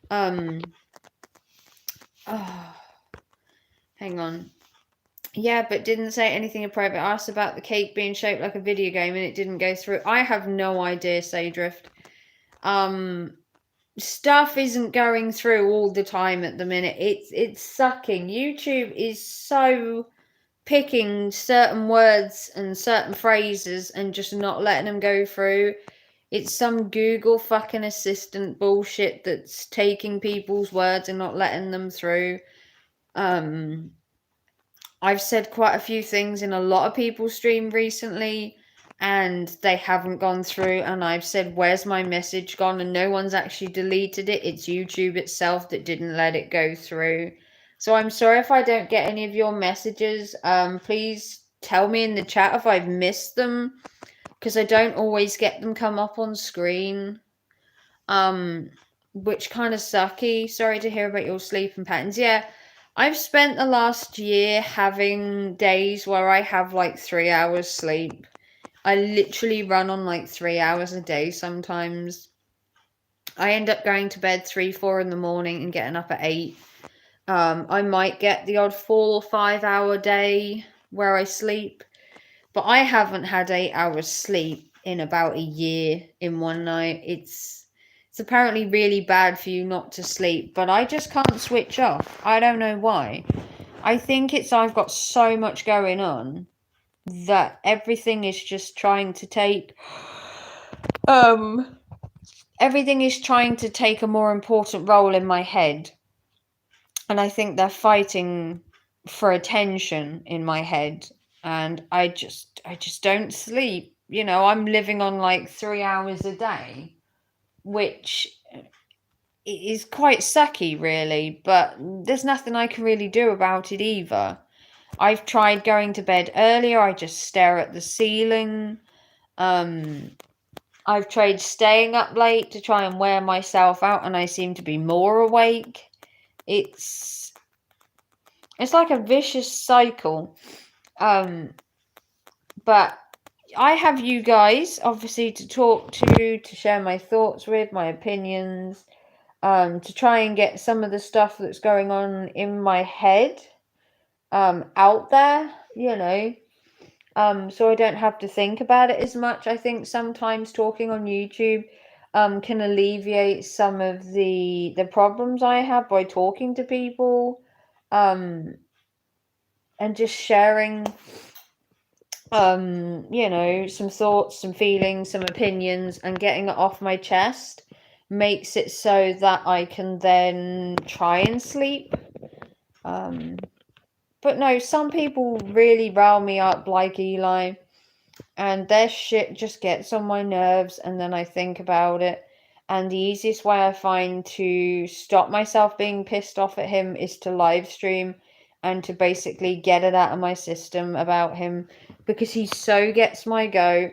Oh, hang on. Yeah, but didn't say anything in private. Asked about the cake being shaped like a video game and it didn't go through. I have no idea, Saydrift. Stuff isn't going through all the time at the minute. It's sucking. YouTube is so picking certain words and certain phrases and just not letting them go through. It's some Google fucking assistant bullshit that's taking people's words and not letting them through. I've said quite a few things in a lot of people's stream recently, and they haven't gone through, and I've said, where's my message gone? And no one's actually deleted it. It's YouTube itself that didn't let it go through. So I'm sorry if I don't get any of your messages. Please tell me in the chat if I've missed them, because I don't always get them come up on screen. Which kind of sucky. Sorry to hear about your sleeping patterns. Yeah, I've spent the last year having days where I have like 3 hours sleep. I literally run on like 3 hours a day sometimes. I end up going to bed 3, 4 in the morning and getting up at 8. I might get the odd 4 or 5 hour day where I sleep, but I haven't had 8 hours sleep in about a year in one night. It's apparently really bad for you not to sleep, but I just can't switch off. I don't know why. I think it's I've got so much going on that everything is just trying to take everything is trying to take a more important role in my head. And I think they're fighting for attention in my head, and I just don't sleep. You know, I'm living on like 3 hours a day, which is quite sucky, really, but there's nothing I can really do about it either. I've tried going to bed earlier. I just stare at the ceiling. I've tried staying up late to try and wear myself out, and I seem to be more awake. It's like a vicious cycle. But I have you guys, obviously, to talk to share my thoughts with, my opinions, to try and get some of the stuff that's going on in my head out there, you know, so I don't have to think about it as much. I think sometimes talking on YouTube can alleviate some of the problems I have by talking to people, and just sharing you know, some thoughts, some feelings, some opinions, and getting it off my chest makes it so that I can then try and sleep. But no, some people really rile me up, like Eli, and their shit just gets on my nerves, and then I think about it. And the easiest way I find to stop myself being pissed off at him is to live stream and to basically get it out of my system about him, because he so gets my goat,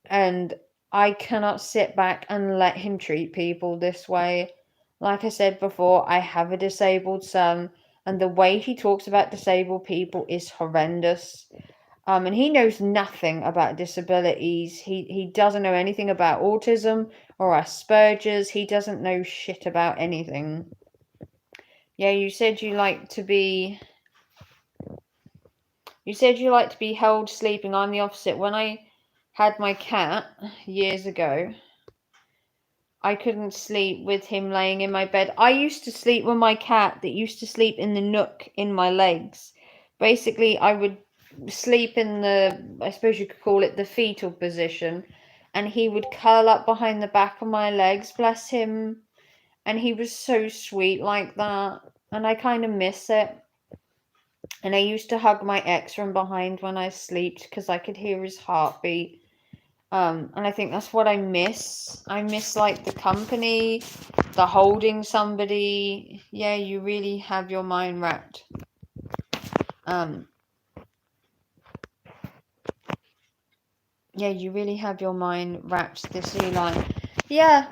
and I cannot sit back and let him treat people this way. Like I said before, I have a disabled son, and the way he talks about disabled people is horrendous. And he knows nothing about disabilities. He doesn't know anything about autism or Asperger's. He doesn't know shit about anything. Yeah, you said you like to be held sleeping. I'm the opposite. When I had my cat years ago, I couldn't sleep with him laying in my bed. I used to sleep with my cat that used to sleep in the nook in my legs. Basically, I would sleep in I suppose you could call it the fetal position, and he would curl up behind the back of my legs, bless him, and he was so sweet like that, and I kind of miss it. And I used to hug my ex from behind when I slept because I could hear his heartbeat. And I think that's what I miss. I miss like the company, the holding somebody. Yeah, you really have your mind wrapped. Yeah, you really have your mind wrapped, this Eli. Yeah,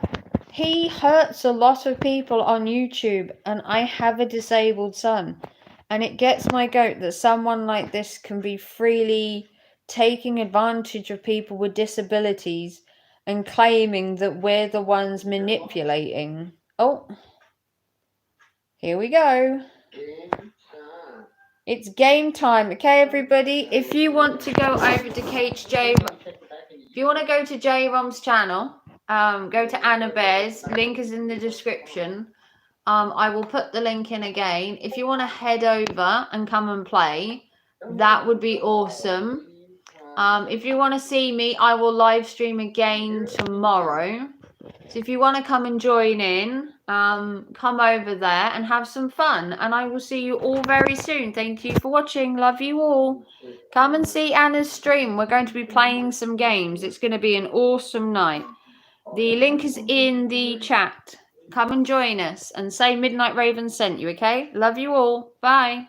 he hurts a lot of people on YouTube, and I have a disabled son. And it gets my goat that someone like this can be freely taking advantage of people with disabilities and claiming that we're the ones manipulating. Oh, here we go. It's game time. Okay, everybody. If you want to go over to if you want to go to J Rom's channel, go to Anna Bears. Link is in the description. I will put the link in again. If you want to head over and come and play, that would be awesome. If you want to see me, I will live stream again tomorrow. So if you want to come and join in, come over there and have some fun. And I will see you all very soon. Thank you for watching. Love you all. Come and see Anna's stream. We're going to be playing some games. It's going to be an awesome night. The link is in the chat. Come and join us and say Midnight Raven sent you, okay? Love you all. Bye.